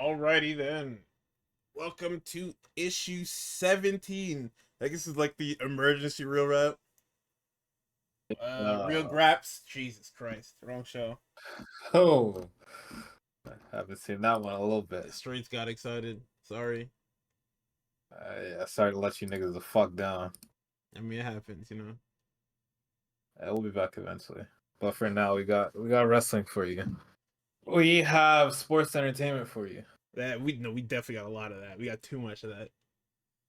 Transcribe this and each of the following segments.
Alrighty then. Welcome to issue 17. I guess it's like the emergency real rap. Real Uh, Graps. Jesus Christ. Wrong show. oh, I haven't seen that one in a little bit. The streets got excited. Sorry. Yeah, sorry to let you niggas the fuck down. I mean, it happens, you know. We'll be back eventually. But for now, we got wrestling for you. We have sports entertainment for you. We definitely got a lot of that. We got too much of that.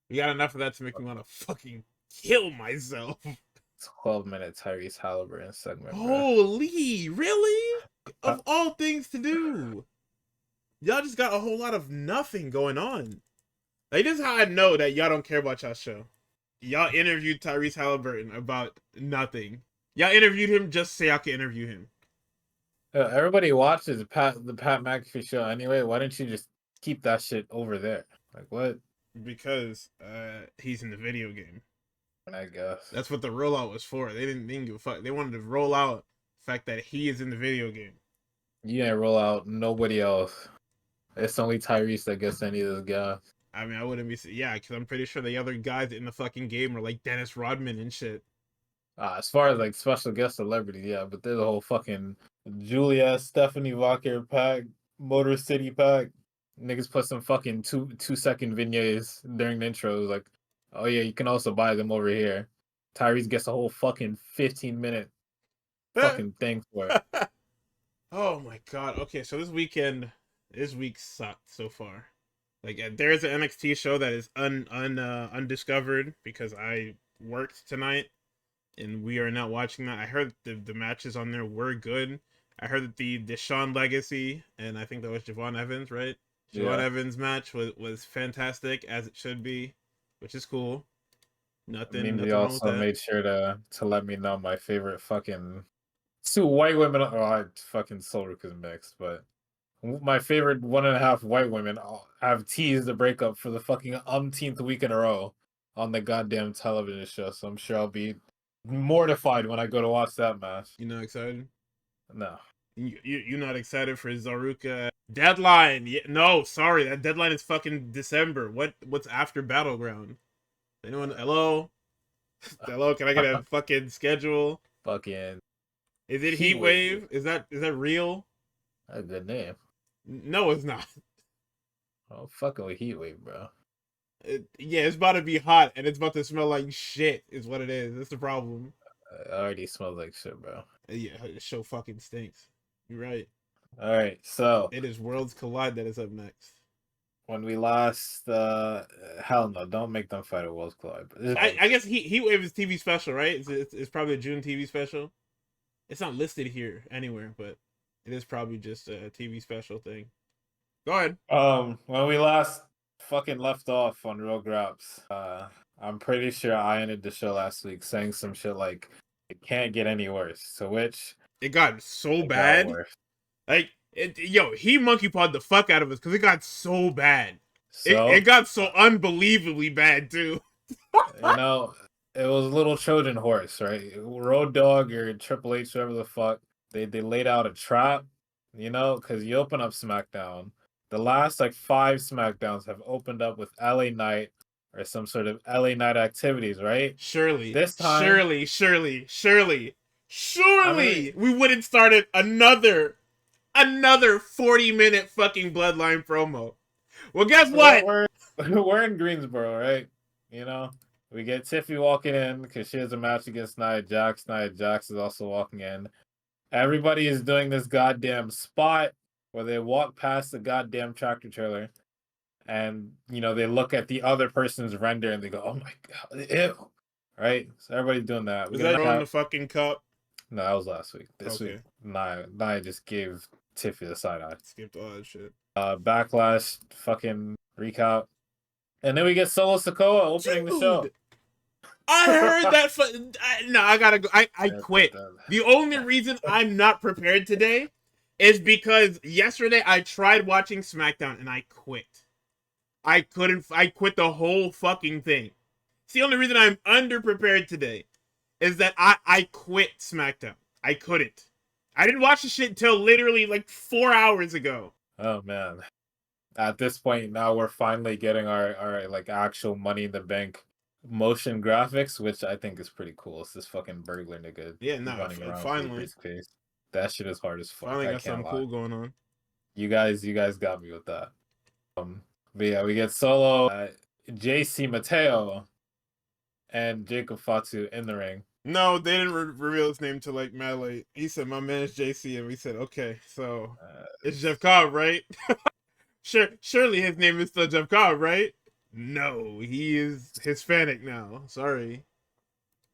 We got enough of that to make me want to fucking kill myself. 12-minute Tyrese Halliburton segment, bro. Holy, really? Uh, Of all things to do. Y'all just got a whole lot of nothing going on. Like, this is how I know that y'all don't care about y'all show. Y'all interviewed Tyrese Halliburton about nothing. Y'all interviewed him just so y'all could interview him. Everybody watches the Pat McAfee show anyway. Why don't you just keep that shit over there? Like what? Because he's in the video game. I guess That's what the rollout was for. They didn't give a fuck. They wanted to roll out the fact that he is in the video game. you ain't roll out nobody else. It's only Tyrese that gets any of this guy. I mean, I wouldn't be... Yeah, because I'm pretty sure the other guys in the fucking game are like Dennis Rodman and shit. As far as like special guest celebrity, yeah, but there's a whole fucking Julia, Stephanie Walker pack, Motor City pack. Niggas put some fucking two-second vignettes during the intros, like, oh yeah, you can also buy them over here. Tyrese gets a whole fucking 15-minute fucking thing for it. Oh my god. Okay, so this week sucked so far. Like, there's an NXT show that is undiscovered because I worked tonight, and we are not watching that. I heard the matches on there were good. I heard that the Shawn Legacy, and I think that was Javon Evans, right? Javon Evans match was fantastic, as it should be, which is cool. Nothing They wrong with also that. made sure to let me know my favorite fucking two white women. Oh, I fucking Soul is mixed, but my favorite 1.5 white women have teased the breakup for the fucking umpteenth week in a row on the goddamn television show. So I'm sure I'll be mortified when I go to watch that match. You not excited? No. You're not excited for Zaruka deadline? Yeah, no, sorry, that deadline is fucking December. What's after Battleground? Anyone? Hello, hello. Can I get a fucking schedule? Fucking Is it Heat Heat Wave. Wave? Is that real? That's a good name. No, it's not. Oh, fucking with Heat Wave, bro. Yeah, it's about to be hot and it's about to smell like shit. Is what it is. That's the problem. It already smells like shit, bro. Yeah, the show fucking stinks. You're right. All right, so It is Worlds Collide that is up next. when we lost, hell no, don't make them fight at World's Collide. I guess Heat Wave is TV special, right? It's probably a June TV special. It's not listed here anywhere, but it is probably just a TV special thing. Go ahead. When we last fucking left off on Real Graps, I'm pretty sure I ended the show last week saying some shit like it can't get any worse. To which It got so it got bad. worse. Like, he monkey pawed the fuck out of us because it got so bad. So It got so unbelievably bad too. you know, it was little Trojan horse, right? Road Dogg or Triple H, whoever the fuck, they laid out a trap, you know, because you open up SmackDown. The last like 5 SmackDowns have opened up with LA Knight or some sort of LA Knight activities, right? Surely, This time, surely, I mean, we wouldn't started another 40-minute fucking Bloodline promo. Well, guess what? we're in Greensboro, right? You know, we get Tiffy walking in because she has a match against Nia Jax. Nia Jax is also walking in. Everybody is doing this goddamn spot where they walk past the goddamn tractor trailer and, you know, they look at the other person's render and they go, oh my God, ew. Right? So everybody's doing that. Was that on the fucking cup? No, that was last week. This Okay. week, Nia just gave Tiffy the side eye. Skipped all that shit. Backlash, fucking recap. And then we get Solo Sikoa opening the show. I heard that. I gotta go. I quit. The only reason I'm not prepared today is because yesterday I tried watching SmackDown and I quit. I couldn't. I quit the whole fucking thing. It's the only reason I'm underprepared today is that I quit SmackDown. I couldn't. I didn't watch the shit until literally like 4 hours ago. Oh man. at this point now we're finally getting our like actual Money in the Bank motion graphics, which I think is pretty cool. It's this fucking burglar nigga Yeah, no, running around with a finally, briefcase. That shit is hard as fuck. finally I got can't something lie. cool going on. You guys got me with that. But yeah, we get Solo, JC Mateo, and Jacob Fatu in the ring. No, they didn't reveal his name till like mad late. He said, "My man is JC," and we said, "Okay, so it's Jeff Cobb, right?" Surely his name is still Jeff Cobb, right? No, he is Hispanic now. Sorry.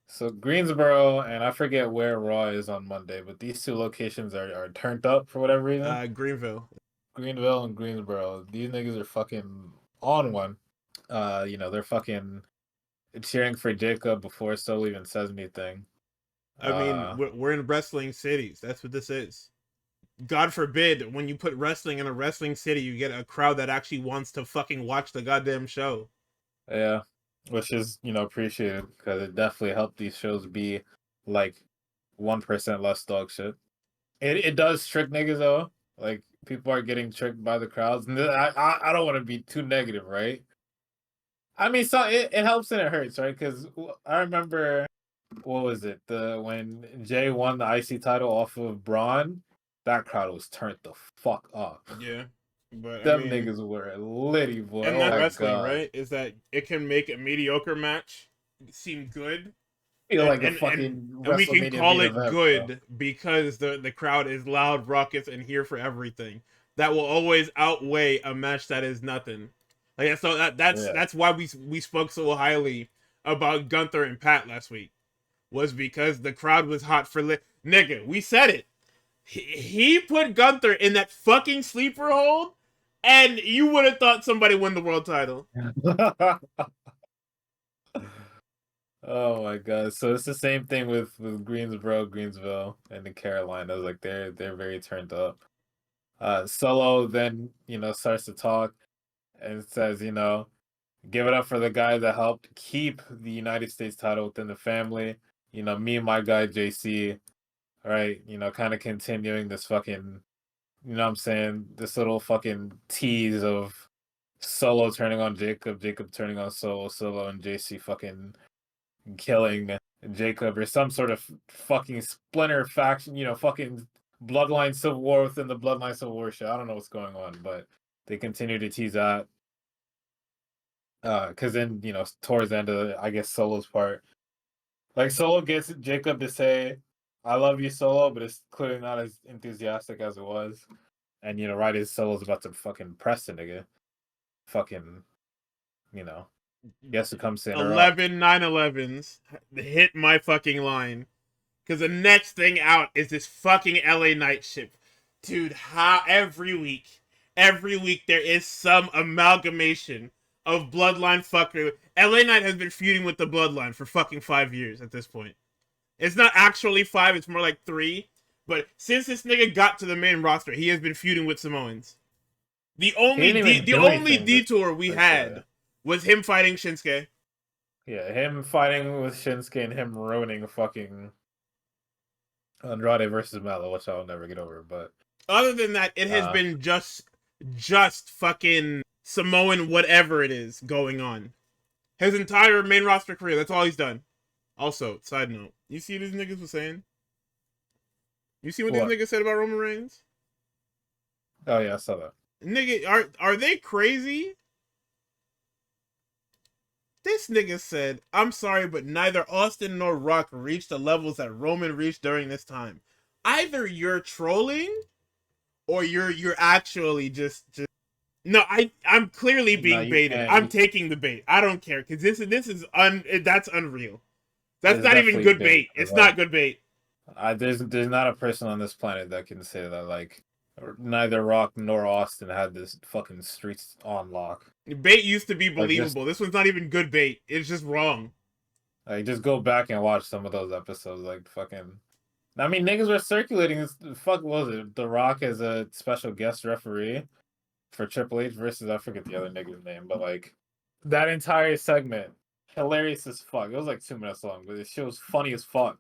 So Greensboro, and I forget where Raw is on Monday, but these two locations are turned up for whatever reason. Greenville. Greenville and Greensboro. These niggas are fucking on one. They're fucking cheering for Jacob before Solo even says anything. I mean, we're in wrestling cities. That's what this is. God forbid, when you put wrestling in a wrestling city, you get a crowd that actually wants to fucking watch the goddamn show. Yeah, which is appreciated because it definitely helped these shows be like 1% less dog shit. It does trick niggas though. Like people are getting tricked by the crowds, and I don't want to be too negative, right? I mean, so it helps and it hurts, right? Because I remember what was it when Jay won the IC title off of Braun, that crowd was turned the fuck up. Yeah, but I Them mean, niggas were litty, boy. and Oh that's my wrestling, god, right? Is that it can make a mediocre match seem good, feel and like a and and fucking and we can WrestleMania call main it event, bro. good because the crowd is loud, raucous, and here for everything. That will always outweigh a match that is nothing. Like so Yeah. that's why we spoke so highly about Gunther and Pat last week, was because the crowd was hot for nigga. We said it. He put Gunther in that fucking sleeper hold, and you would have thought somebody won the world title. Oh my god. So it's the same thing with Greensboro, Greensville, and the Carolinas. Like they're very turned up. Solo then, starts to talk and says, give it up for the guy that helped keep the United States title within the family. Me and my guy JC, right? Kind of continuing this fucking, what I'm saying, this little fucking tease of Solo turning on Jacob, Jacob turning on Solo, Solo and JC fucking killing Jacob or some sort of fucking splinter faction, fucking bloodline civil war within the bloodline civil war shit. I don't know what's going on, but they continue to tease that. Because then, towards the end of I guess Solo's part, like Solo gets Jacob to say, "I love you, Solo," but it's clearly not as enthusiastic as it was. And right as Solo's about to fucking press the nigga, fucking, guess who comes to interrupt? 11 9/11s hit my fucking line. Because the next thing out is this fucking LA Knight ship. Dude, how every week there is some amalgamation of Bloodline fucker. LA Knight has been feuding with the Bloodline for fucking 5 years at this point. It's not actually 5, it's more like 3. But since this nigga got to the main roster, he has been feuding with Samoans. The He only didn't even the do only anything this detour we per se. had was him fighting Shinsuke. Yeah, him fighting with Shinsuke and him ruining fucking Andrade versus Mello, which I'll never get over. But Other than that, it has uh, been just fucking Samoan whatever it is going on. His entire main roster career, that's all he's done. Also, side note, you see what these niggas was saying? You see what these what? niggas said about Roman Reigns? Oh yeah, I saw that. Nigga, are they crazy? This nigga said, "I'm sorry, but neither Austin nor Rock reached the levels that Roman reached during this time. Either you're trolling, or you're actually just no, I'm clearly No, being you baited. can't. I'm taking the bait. I don't care because this is that's unreal. That's It's not even definitely good bait. bait. It's not good bait. There's not a person on this planet that can say that like neither Rock nor Austin had this fucking streets on lock. Bait used to be Like just believable. This one's not even good bait. It's just wrong. just go back and watch some of those episodes. Like fucking. I mean, niggas were circulating this. Fuck, what was it? The Rock as a special guest referee for Triple H versus I forget the other nigga's name, but like that entire segment, hilarious as fuck. It was like 2 minutes long, but the shit was funny as fuck.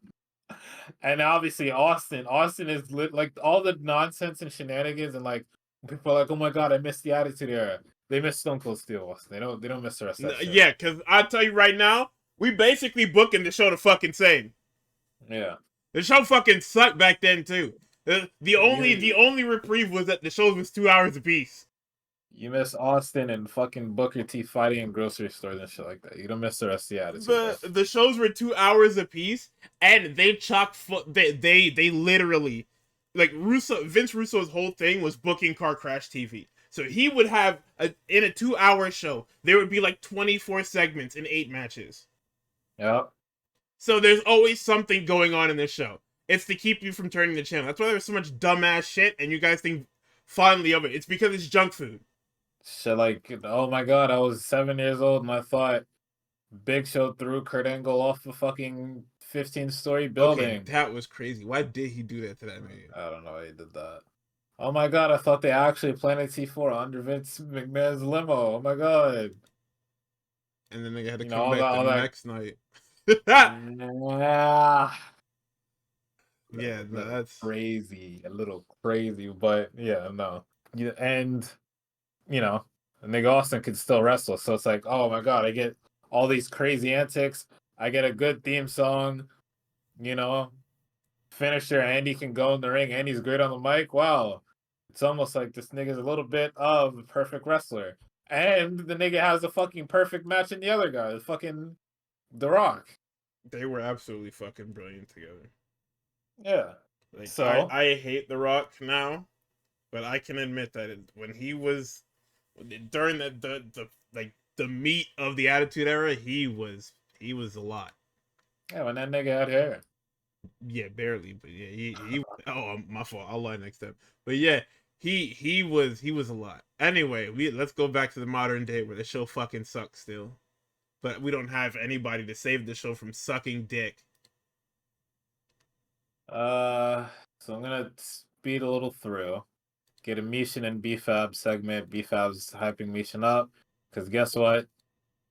And obviously Austin is lit, like all the nonsense and shenanigans and like People are like, oh my god, I missed the Attitude Era. They miss Stone Cold Steve Austin. They don't miss the rest of that shit. Yeah, because I'll tell you right now, we basically booking the show the fucking same. Yeah. The show fucking sucked back then too. The You only reprieve was that the show was 2 hours apiece. you miss Austin and fucking Booker T fighting in grocery stores and shit like that. You don't miss the rest of the Attitude Era. The shows were 2 hours apiece, and they they literally, like, Vince Russo's whole thing was booking car crash TV. So he would have in a 2 hour show, there would be like 24 segments in 8 matches. Yep. So there's always something going on in this show. It's to keep you from turning the channel. That's why there's so much dumbass shit, and you guys think fondly of it. It's because it's junk food. Shit like, oh my god, I was 7 years old and I thought Big Show threw Kurt Angle off a fucking 15-story building. Okay, that was crazy. Why did he do that to that man? I don't know why he did that. Oh my god, I thought they actually planted T4 under Vince McMahon's limo. Oh my god. And then they had to You come know, back all the that. next night. Yeah, Yeah, no, that's crazy. A little crazy, but yeah, no. Yeah, and you know, nigga Austin could still wrestle. So it's like, oh my god, I get all these crazy antics. I get a good theme song, you know, finisher. Andy can go in the ring. Andy's great on the mic. Wow. It's almost like this nigga's a little bit of a perfect wrestler. And the nigga has a fucking perfect match in the other guy, the fucking The Rock. they were absolutely fucking brilliant together. Yeah. Like, So I hate The Rock now, but I can admit that when he was during the meat of the Attitude Era, he was a lot. yeah, when that nigga had hair. Yeah, barely, but yeah, he oh, my fault. I'll lie next time. But yeah, he was a lot. Anyway, let's go back to the modern day where the show fucking sucks still, but we don't have anybody to save the show from sucking dick. So I'm gonna speed a little through. Get a Mishin and BFAB segment. BFAB's hyping Mishin up. Because guess what?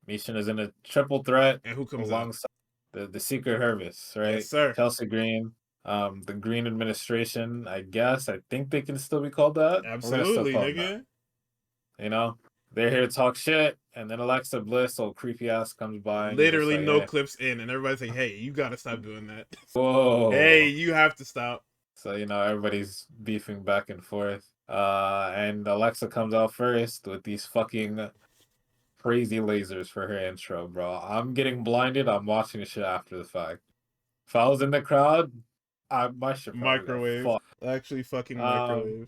Mishin is in a triple threat And who comes out? alongside the Secret Hervis, right? Yes, sir. Chelsea Green, the Green Administration, I guess. I think they can still be called that. We're gonna still Absolutely, call them that. nigga. You know? They're here to talk shit, and then Alexa Bliss, old creepy ass, comes by and you're just Literally like, no hey, clips in, and everybody's like, "Hey, you gotta stop doing that." Hey, whoa. you have to stop. So, you know, everybody's beefing back and forth. And Alexa comes out first with these fucking crazy lasers for her intro, bro. I'm getting blinded. I'm watching the shit after the fact. If I was in the crowd, my shit probably got Microwave, fucked. actually fucking Um, microwave.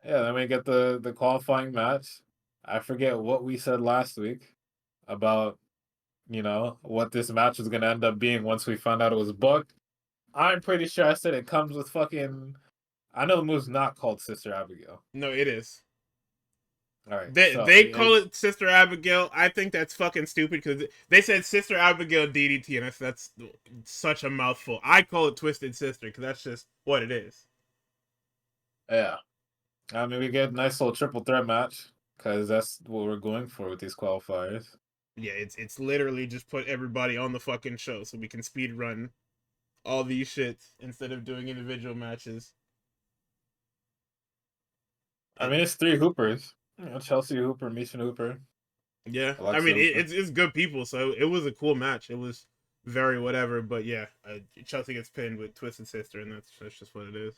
yeah, then we get the qualifying match. I forget what we said last week about, you know, what this match was gonna end up being once we found out it was booked. I'm pretty sure I said it comes with fucking. I know the move's not called Sister Abigail. No, it is. All right, so They call it Sister Abigail. I think that's fucking stupid because they said Sister Abigail DDT, and that's such a mouthful. I call it Twisted Sister because that's just what it is. yeah. I mean, we get a nice little triple threat match because that's what we're going for with these qualifiers. Yeah, it's literally just put everybody on the fucking show so we can speed run all these shits instead of doing individual matches. I mean, it's three Hoopers. You know, Chelsea Hooper, Misha Hooper, Yeah, I Alexa mean Hooper. it's good people, so it was a cool match. It was very whatever, but yeah, Chelsea gets pinned with Twisted Sister, and that's just what it is.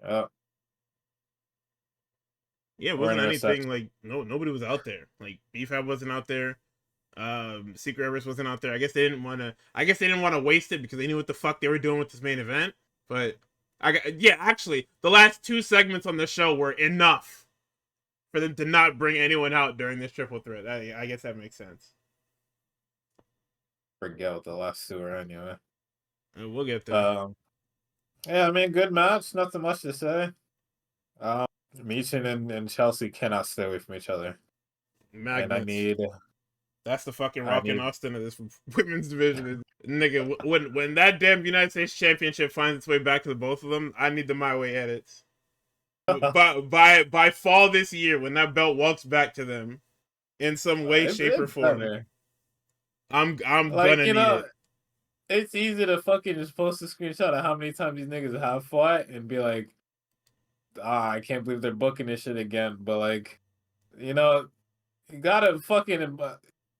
Yeah, Yeah, it we're wasn't in anything reception. like nobody was out there. Like BFAB wasn't out there. Secret Service wasn't out there. I guess they didn't want to. I guess they didn't want to waste it because they knew what the fuck they were doing with this main event. But yeah, actually, the last two segments on the show were enough for them to not bring anyone out during this triple threat. I guess that makes sense. Forget what the last two are anyway. We'll get there. Yeah, I mean, good match. Nothing much to say. Meechin and Chelsea cannot stay away from each other, and Magnets. That's the fucking I Rock and need. Austin of this women's division. Nigga, when that damn United States Championship finds its way back to the both of them, I need the My Way edits. But by fall this year, when that belt walks back to them in some way, shape, or It's form, better. I'm Like, gonna you need know, it. it's easy to fucking just post a screenshot of how many times these niggas have fought and be like, I can't believe they're booking this shit again. But like, you know, you gotta fucking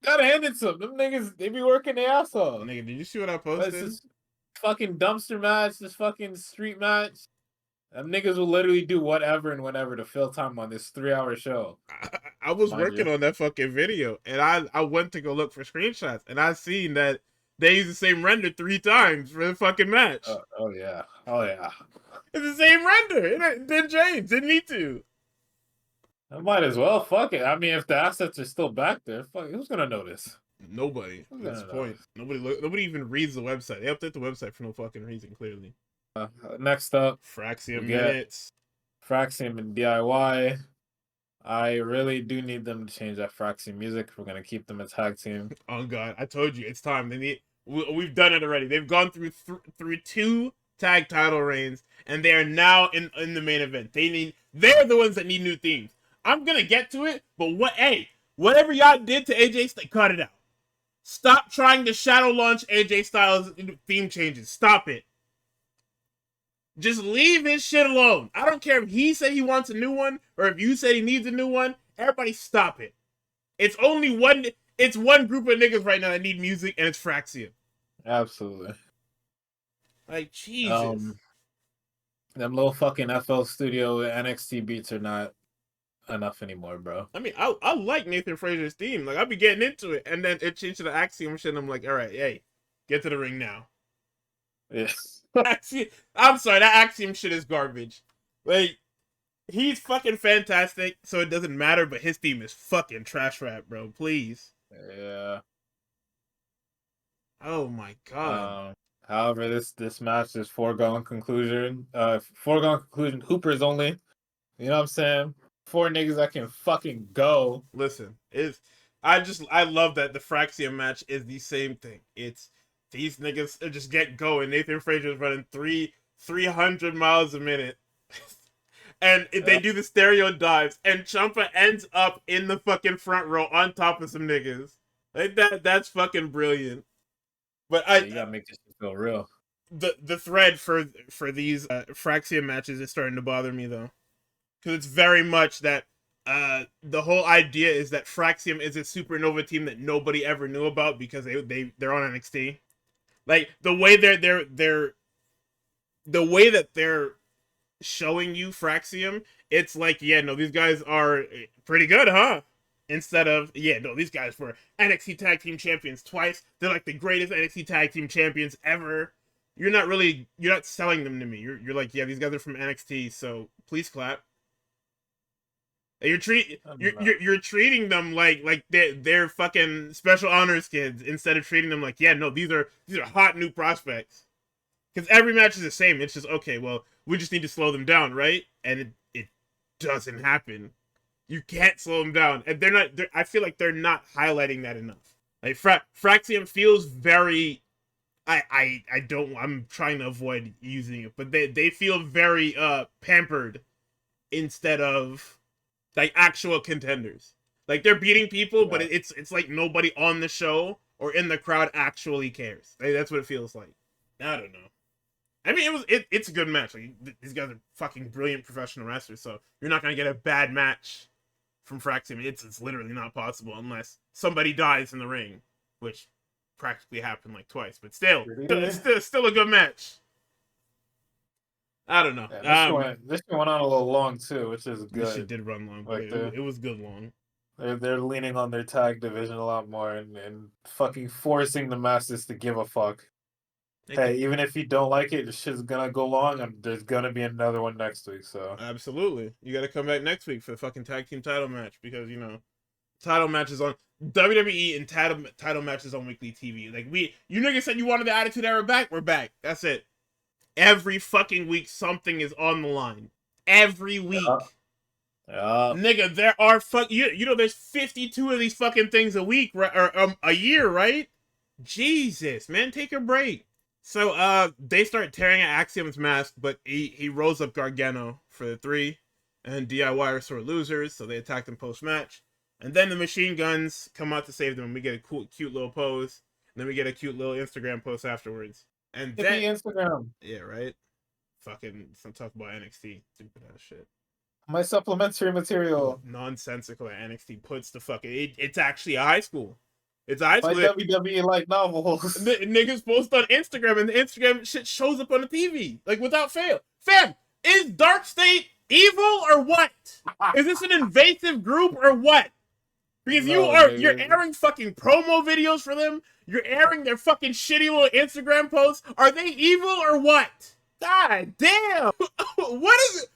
gotta hand it to them. Them niggas, they be working their ass off. Nigga, did you see what I But it's posted? this fucking dumpster match, this fucking street match. Them niggas will literally do whatever and whenever to fill time on this 3-hour show. I was Mind working you. on that fucking video, and I went to go look for screenshots, and I seen that they use the same render 3 times for the fucking match. Oh yeah. Oh yeah. It's the same render. It didn't change. Didn't need to. I might as well. Fuck it. I mean, if the assets are still back there, fuck, who's gonna notice? Nobody. Who's That's gonna the point. notice? Nobody even reads the website. They update the website for no fucking reason. Clearly. Next up, Fraxium we get minutes. Fraxium and DIY. I really do need them to change that Fraxium music. We're gonna keep them a tag team. Oh god, I told you it's time. They need. We've done it already. They've gone through through 2 tag title reigns, and they are now in the main event. They're the ones that need new themes. I'm gonna get to it, but whatever y'all did to AJ Styles, cut it out. Stop trying to shadow launch AJ Styles theme changes. Stop it. Just leave his shit alone. I don't care if he said he wants a new one or if you said he needs a new one. Everybody stop it. It's only one. It's one group of niggas right now that need music, and it's Fraxium. Absolutely. Like, Jesus. Them little fucking FL Studio NXT beats are not enough anymore, bro. I mean, I like Nathan Frazier's theme. Like, I'll be getting into it, and then it changed to the Axiom shit, and I'm like, all right, hey, get to the ring now. Yes. I'm sorry, that Axiom shit is garbage. Like, he's fucking fantastic, so it doesn't matter, but his theme is fucking trash rap, bro. Please. Yeah. Oh my god. However, this match is foregone conclusion. Foregone conclusion. Hoopers only. You know what I'm saying? 4 niggas that can fucking go. Listen, I love that the Fraxium match is the same thing. It's these niggas just get going. Nathan Frazier's running 300 miles a minute. And they do the stereo dives, and Ciampa ends up in the fucking front row on top of some niggas. Like that's fucking brilliant. But You gotta make this feel real. The thread for these Fraxium matches is starting to bother me though, because it's very much that the whole idea is that Fraxium is a supernova team that nobody ever knew about because they're on NXT. Like the way the way that they're showing you Fraxium, it's like, yeah, no, these guys are pretty good, huh? Instead of, yeah, no, these guys were NXT Tag Team Champions twice. They're like the greatest NXT Tag Team Champions ever. You're not selling them to me. You're like, yeah, these guys are from NXT, so please clap. You're treating them like they're fucking special honors kids instead of treating them like, yeah, no, these are hot new prospects. Because every match is the same. It's just, okay, well, we just need to slow them down, right? And it doesn't happen. You can't slow them down, and I feel like they're not highlighting that enough. Like Fraxium feels very. I'm trying to avoid using it, but they feel very pampered instead of like actual contenders. Like they're beating people, but it's like nobody on the show or in the crowd actually cares. Like, that's what it feels like. I don't know. I mean, it's a good match. Like, these guys are fucking brilliant professional wrestlers, so you're not gonna get a bad match from Fraxium. It's literally not possible unless somebody dies in the ring, which practically happened like twice. But still, it's still a good match. I don't know. Yeah, this one went on a little long too, which is good. This shit did run long, but it was good long. They're leaning on their tag division a lot more and fucking forcing the masses to give a fuck. Hey, even if you don't like it, this shit's gonna go long, and there's gonna be another one next week. So absolutely, you got to come back next week for the fucking tag team title match because title matches on WWE and title matches on weekly TV. Like you niggas said you wanted the Attitude Era back. We're back. That's it. Every fucking week something is on the line. Every week. Nigga, there are there's 52 of these fucking things a week, or a year, right? Jesus, man, take a break. So they start tearing at Axiom's mask, but he rolls up Gargano for the 3, and DIY are sort of losers, so they attack them post-match. And then the Machine Guns come out to save them, and we get a cute little pose, and then we get a cute little Instagram post afterwards. And then Instagram. Yeah, right? fucking some talk about NXT. Stupid ass shit. My supplementary material. Nonsensical that NXT puts the fucking. It's actually a high school. It's a high My school. WWE like novels. Niggas post on Instagram and the Instagram shit shows up on the TV like without fail. Fam, is Dark State evil or what? Is this an invasive group or what? Because you're airing fucking promo videos for them. You're airing their fucking shitty little Instagram posts. Are they evil or what? God damn! What is it?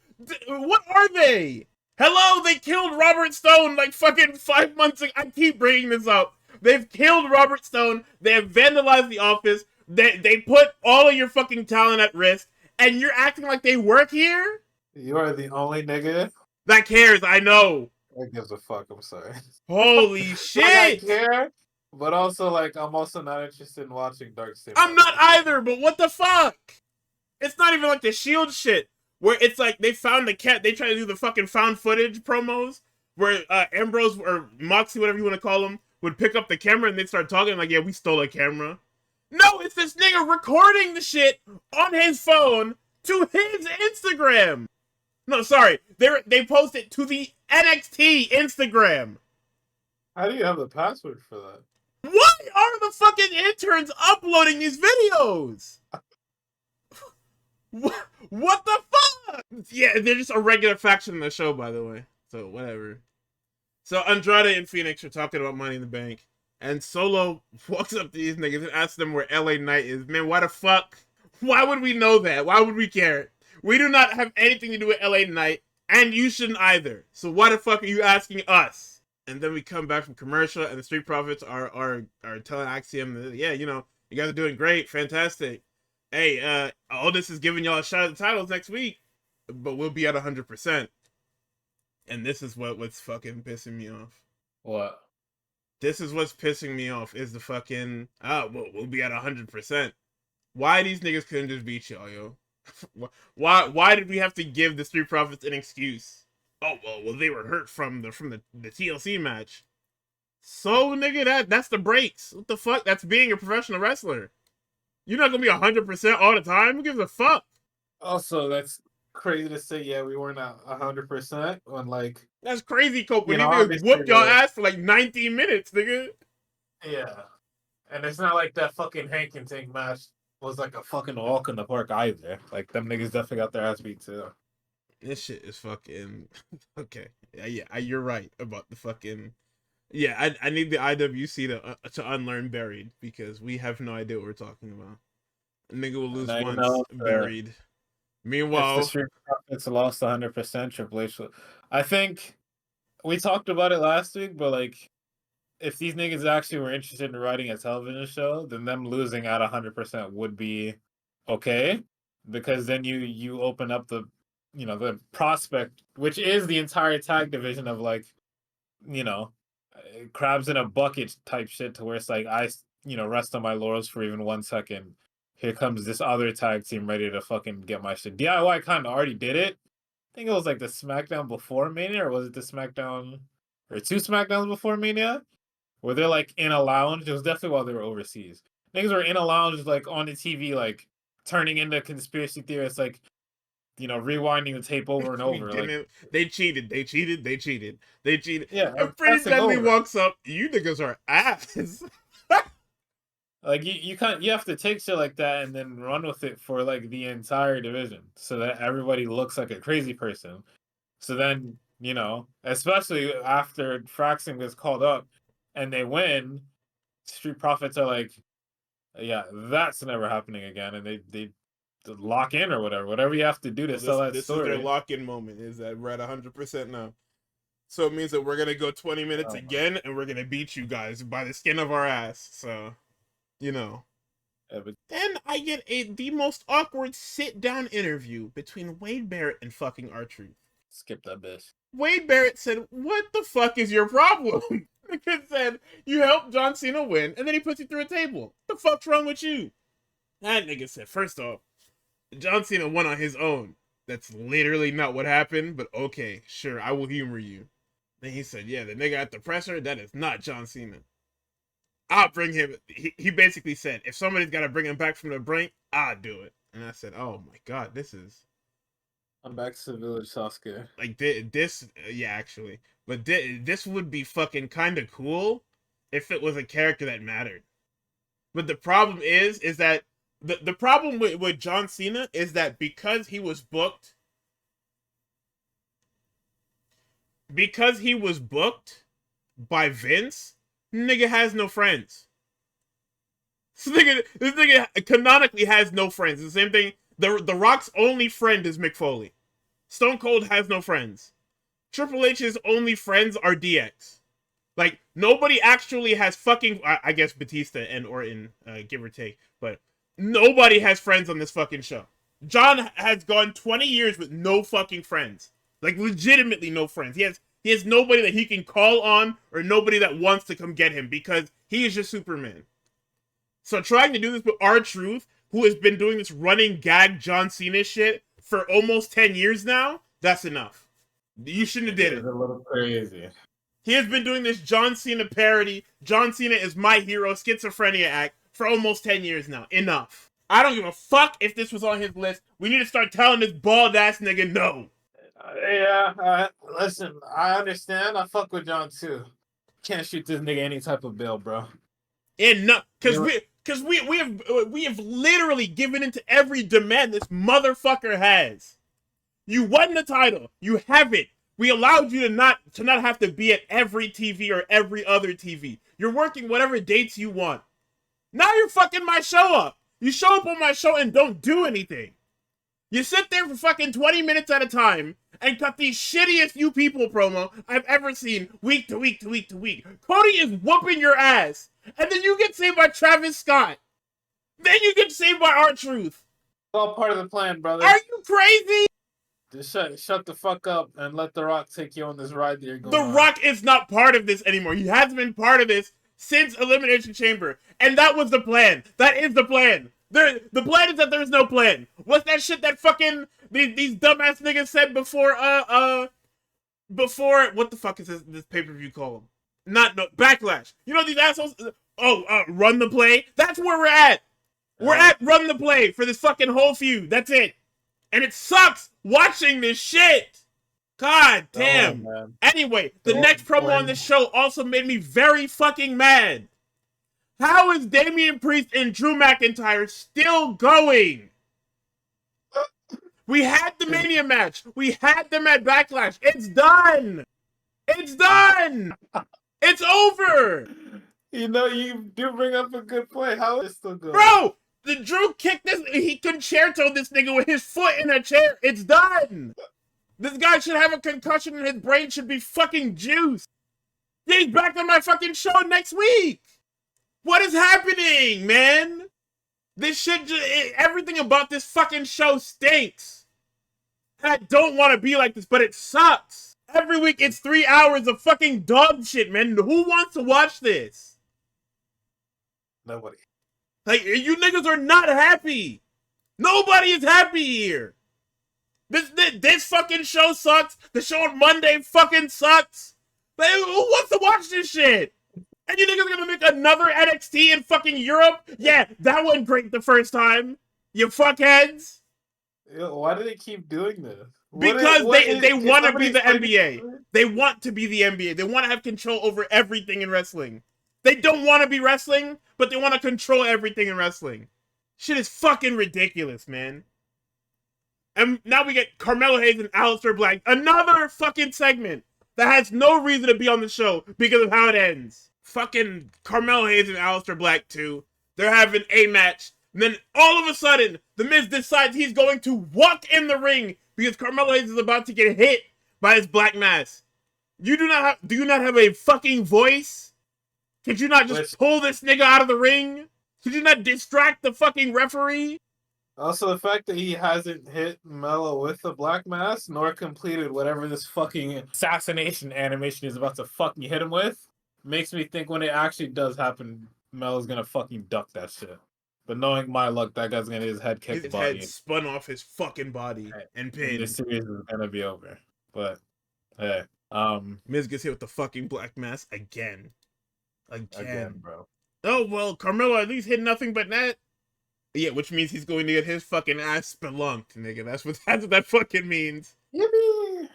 What are they? Hello, they killed Robert Stone like fucking 5 months ago. I keep bringing this up. They've killed Robert Stone. They have vandalized the office. They put all of your fucking talent at risk. And you're acting like they work here? You are the only nigga that cares, I know. That gives a fuck, I'm sorry. Holy shit! I care, but also, like, I'm also not interested in watching Dark State. I'm not either, but what the fuck? It's not even like the Shield shit, where it's like they found the cat, they try to do the fucking found footage promos, where Ambrose or Moxie, whatever you want to call him, would pick up the camera and they'd start talking like, yeah, we stole a camera. No, it's this nigga recording the shit on his phone to his Instagram. No, sorry. They post it to the NXT Instagram. How do you have the password for that? Why are the fucking interns uploading these videos? What the fuck? Yeah, they're just a regular faction in the show, by the way. So, whatever. So, Andrade and Phoenix are talking about Money in the Bank. And Solo walks up to these niggas and asks them where LA Knight is. Man, why the fuck? Why would we know that? Why would we care? We do not have anything to do with LA Knight, and you shouldn't either. So why the fuck are you asking us? And then we come back from commercial, and the Street Profits are telling Axiom that, yeah, you know, you guys are doing great, fantastic. Hey, Aldis is giving y'all a shot at the titles next week, but we'll be at 100%. And this is what's fucking pissing me off. What? This is what's pissing me off, is the fucking, we'll be at 100%. Why these niggas couldn't just beat y'all, yo? Why did we have to give the Street Profits an excuse? Oh, well, they were hurt from the TLC match. So, nigga, that's the breaks. What the fuck? That's being a professional wrestler. You're not gonna be 100% all the time? Who gives a fuck? Also, that's crazy to say, yeah, we weren't at 100% when, like... That's crazy, Cope. When you you niggas whooped y'all ass for like 19 minutes, nigga. Yeah. And it's not like that fucking Hank and Tank match was like a fucking walk in the park either. Like, them niggas definitely got their ass beat too. This shit is fucking... Okay. Yeah, you're right about the fucking... Yeah, I need the IWC to unlearn Buried, because we have no idea what we're talking about. A nigga will lose once, Buried. Meanwhile... If the Street Profits lost 100%, Triple H... I think we talked about it last week, but, like, if these niggas actually were interested in writing a television show, then them losing at 100% would be okay, because then you open up the, you know, the prospect, which is the entire tag division of, like, you know, crabs in a bucket type shit, to where it's like, I, you know, rest on my laurels for even 1 second. Here comes this other tag team ready to fucking get my shit. DIY kind of already did it. I think it was like the SmackDown before Mania, or was it the SmackDown, or 2 SmackDowns before Mania? Where they're like in a lounge. It was definitely while they were overseas. Niggas were in a lounge, like on the TV, like turning into conspiracy theorists, like, you know, rewinding the tape over and over. Like, they cheated. Yeah, And Pretty Deadly walks up. You niggas are ass. Like, you can't. You have to take shit like that and then run with it for like the entire division, so that everybody looks like a crazy person. So then, you know, especially after Fraxon gets called up and they win, Street Profits are like, yeah, that's never happening again, and they lock in or whatever you have to do to sell that this story. This is their lock-in moment, is that we're at 100% now. So it means that we're gonna go 20 minutes again, and we're gonna beat you guys by the skin of our ass. So, you know. Yeah, but then I get the most awkward sit-down interview between Wade Barrett and fucking R-Truth. Skip that bitch. Wade Barrett said, "What the fuck is your problem?" The kid said, "You helped John Cena win, and then he puts you through a table. What the fuck's wrong with you?" That nigga said, "First off, John Cena won on his own. That's literally not what happened, but okay, sure, I will humor you." Then he said, "Yeah, the nigga at the presser, that is not John Cena. I'll bring him." He basically said, if somebody's got to bring him back from the brink, I'll do it. and I said, "Oh my god, this is I'm back to the village, Sasuke. like this." Yeah, actually, but this would be fucking kind of cool if it was a character that mattered. But the problem is that the problem with John Cena is that because he was booked by Vince, nigga has no friends. This nigga canonically has no friends. The same thing. The Rock's only friend is Mick Foley. Stone Cold has no friends. Triple H's only friends are DX. Like, nobody actually has fucking... I guess Batista and Orton, give or take. But nobody has friends on this fucking show. John has gone 20 years with no fucking friends. Like, legitimately no friends. He has nobody that he can call on or nobody that wants to come get him because he is just Superman. So trying to do this with R-Truth, who has been doing this running gag John Cena shit for almost 10 years now, that's enough. You shouldn't have did it. It's a little crazy. He has been doing this John Cena parody, John Cena is my hero, schizophrenia act for almost 10 years now. Enough. I don't give a fuck if this was on his list. We need to start telling this bald ass nigga no. Yeah, listen, I understand. I fuck with John too. Can't shoot this nigga any type of bill, bro. And no, because we have literally given into every demand this motherfucker has. You won the title. You have it. We allowed you to not have to be at every TV or every other TV. You're working whatever dates you want. Now you're fucking my show up. You show up on my show and don't do anything. You sit there for fucking 20 minutes at a time and cut the shittiest You People promo I've ever seen week to week to week to week. Cody is whooping your ass. And then you get saved by Travis Scott. Then you get saved by R-Truth. It's all part of the plan, brother. Are you crazy? Just shut the fuck up and let The Rock take you on this ride that you're going The on. Rock is not part of this anymore. He hasn't been part of this since Elimination Chamber. And that was the plan. That is the plan. The plan is that there's no plan. What's that shit that fucking these dumbass niggas said before what the fuck is this pay-per-view called? No, Backlash. You know these assholes run the play? That's where we're at. We're at run the play for this fucking whole feud. That's it. And it sucks watching this shit. God damn. Anyway, the next promo on this show also made me very fucking mad. How is Damian Priest and Drew McIntyre still going? We had the Mania match. We had them at Backlash. It's done. It's done. It's over. You know, you do bring up a good point. How is it still going? Bro, the Drew kicked this. He concertoed this nigga with his foot in a chair. It's done. This guy should have a concussion and his brain should be fucking juiced. He's back on my fucking show next week. What is happening, man? This shit, everything about this fucking show stinks. And I don't want to be like this, but it sucks. Every week it's 3 hours of fucking dog shit, man. Who wants to watch this? Nobody. Like, you niggas are not happy. Nobody is happy here. This fucking show sucks. The show on Monday fucking sucks. Like, who wants to watch this shit? And you niggas gonna make another NXT in fucking Europe? Yeah, that went great the first time. You fuckheads. Why do they keep doing this? Because they want to be the NBA. They want to be the NBA. They want to have control over everything in wrestling. They don't want to be wrestling, but they want to control everything in wrestling. Shit is fucking ridiculous, man. And now we get Carmelo Hayes and Aleister Black. Another fucking segment that has no reason to be on the show because of how it ends. Fucking Carmelo Hayes and Aleister Black 2. They're having a match. And then all of a sudden, The Miz decides he's going to walk in the ring because Carmelo Hayes is about to get hit by his black mass. Do you not have a fucking voice? Could you not just pull this nigga out of the ring? Could you not distract the fucking referee? Also, the fact that he hasn't hit Melo with the black mass, nor completed whatever this fucking assassination animation is about to fucking hit him with, makes me think when it actually does happen, Melo's gonna fucking duck that shit. But knowing my luck, that guy's gonna get his head kicked. His head spun off his fucking body and pinned. This series is gonna be over. But hey, Miz gets hit with the fucking black mass again, again, bro. Oh well, Carmelo at least hit nothing but net. Yeah, which means he's going to get his fucking ass spelunked, nigga. That's what that fucking means. Yippee!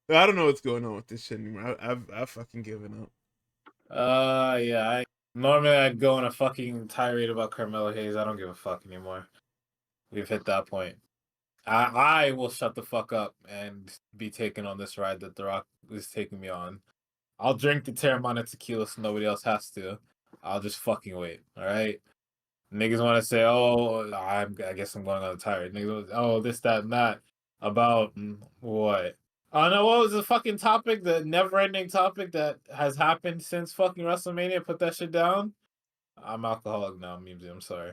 I don't know what's going on with this shit anymore. I've fucking given up. Yeah. Normally I'd go on a fucking tirade about Carmelo Hayes. I don't give a fuck anymore. We've hit that point. I will shut the fuck up and be taken on this ride that The Rock is taking me on. I'll drink the Terramana tequila so nobody else has to. I'll just fucking wait. All right. Niggas want to say, "Oh, I guess I'm going on a tirade." Niggas, oh, this, that, and that about what? Oh no, what was the fucking topic? The never-ending topic that has happened since fucking WrestleMania. Put that shit down. I'm alcoholic now, Mimsy. I'm sorry.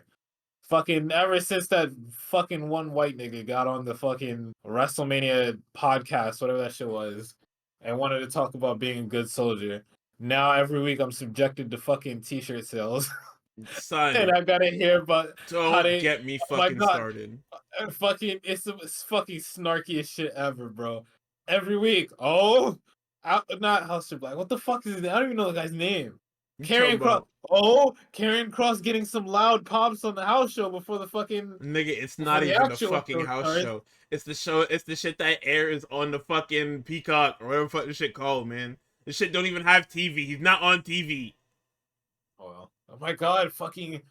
Fucking ever since that fucking one white nigga got on the fucking WrestleMania podcast, whatever that shit was, and wanted to talk about being a good soldier. Now every week I'm subjected to fucking t-shirt sales. And Son, I gotta hear about how don't they. get me Oh my fucking god, started. fucking it's fucking snarkiest shit ever, bro. Every week, oh, not House Black. What the fuck is his name? I don't even know the guy's name. You talking Karrion Cross. about Oh, Karrion Cross getting some loud pops on the house show before the fucking nigga? It's before not the even the actual fucking show house starts. show. It's the show. It's the shit that airs on the fucking Peacock or whatever fuck this shit called, man. This shit don't even have TV. He's not on TV. Oh my god, fucking!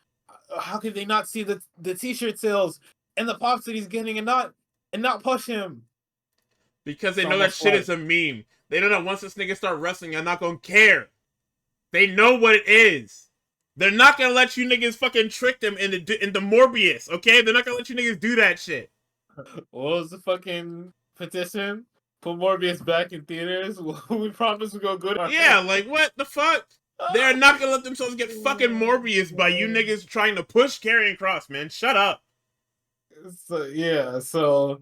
How could they not see the t-shirt sales and the pops that he's getting and not push him? Because they It's know that almost shit like is a meme. They know that once this nigga start wrestling, I'm not gonna care. They know what it is. They're not gonna let you niggas fucking trick them into Morbius, okay? They're not gonna let you niggas do that shit. what was the fucking petition? Put Morbius back in theaters. We promise we go good. Yeah, like what the fuck? They're not gonna let themselves get fucking Morbius by you niggas trying to push Karrion Cross, man. Shut up. So yeah, so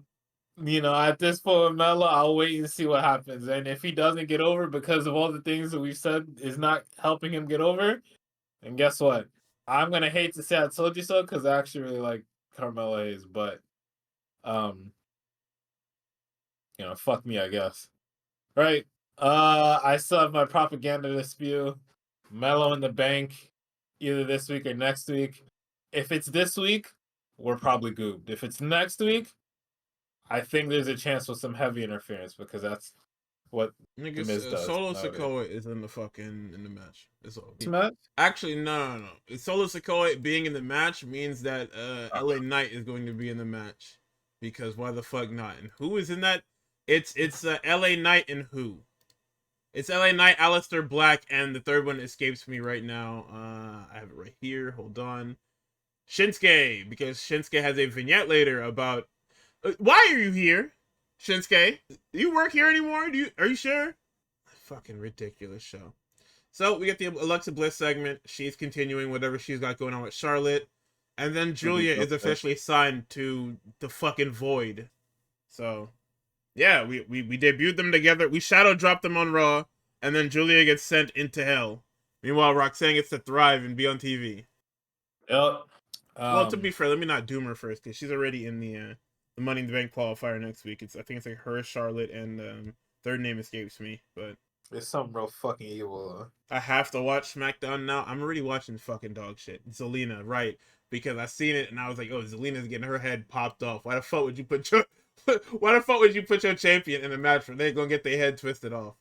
at this point with Melo, I'll wait and see what happens. And if he doesn't get over because of all the things that we've said is not helping him get over, and guess what? I'm gonna hate to say I told you so because I actually really like Carmelo Hayes, but um, fuck me, I guess. Right. I still have my propaganda to spew. Mellow in the bank, either this week or next week. If it's this week, we're probably gooped. If it's next week, I think there's a chance for some heavy interference because that's what the Miz Niggas, does Solo nowadays. Sikoa is in the match. It's all. Matt? Actually, no. Solo Sikoa being in the match means that LA Knight is going to be in the match. Because why the fuck not? And who is in that? It's LA Knight and who? It's LA Knight, Aleister Black, and the third one escapes me right now. I have it right here. Hold on. Shinsuke, because Shinsuke has a vignette later about why are you here, Shinsuke? Do you work here anymore? Are you sure? Fucking ridiculous show. So we get the Alexa Bliss segment. She's continuing whatever she's got going on with Charlotte, and then Julia is officially signed to the fucking Void. So yeah, we debuted them together. We shadow dropped them on Raw, and then Julia gets sent into hell. Meanwhile, Roxanne gets to thrive and be on TV. Yep. Well, to be fair, let me not doom her first because she's already in the Money in the Bank qualifier next week. I think it's like her, Charlotte, and third name escapes me, but It's something real fucking evil. I have to watch SmackDown now. I'm already watching fucking dog shit. Zelina, right? Because I seen it and I was like, oh, Zelina's getting her head popped off. Why the fuck would you put your champion in a match where they're gonna get their head twisted off?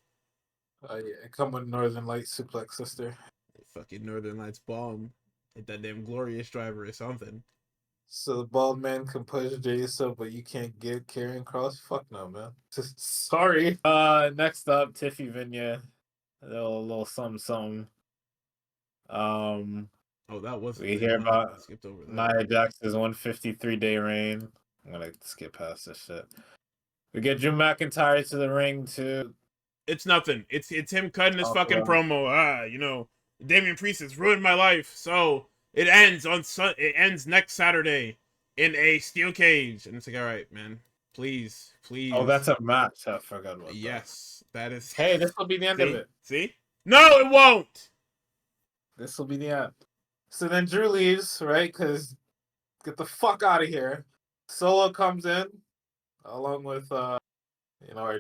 Yeah, come with Northern Light suplex, sister. Fucking Northern Lights bomb. Like that damn Glorious Driver or something. So the bald man can push Jay so, but you can't get Karrion Cross? Fuck no, man. Sorry. Next up, Tiffy Vinya. A little something. Oh, that was a We thing, hear huh? about I skipped over that. Nia Jax's 153-day reign. I'm gonna skip past this shit. We get Drew McIntyre to the ring to It's nothing. It's him cutting his talk fucking about. promo. Damian Priest has ruined my life. So it ends next Saturday in a steel cage. And it's like, all right, man. Please. Oh, that's a match. I forgot about that. Yes, that is. Hey, this will be the end of it. See? No, it won't. This will be the end. So then Drew leaves, right? Because get the fuck out of here. Solo comes in along with our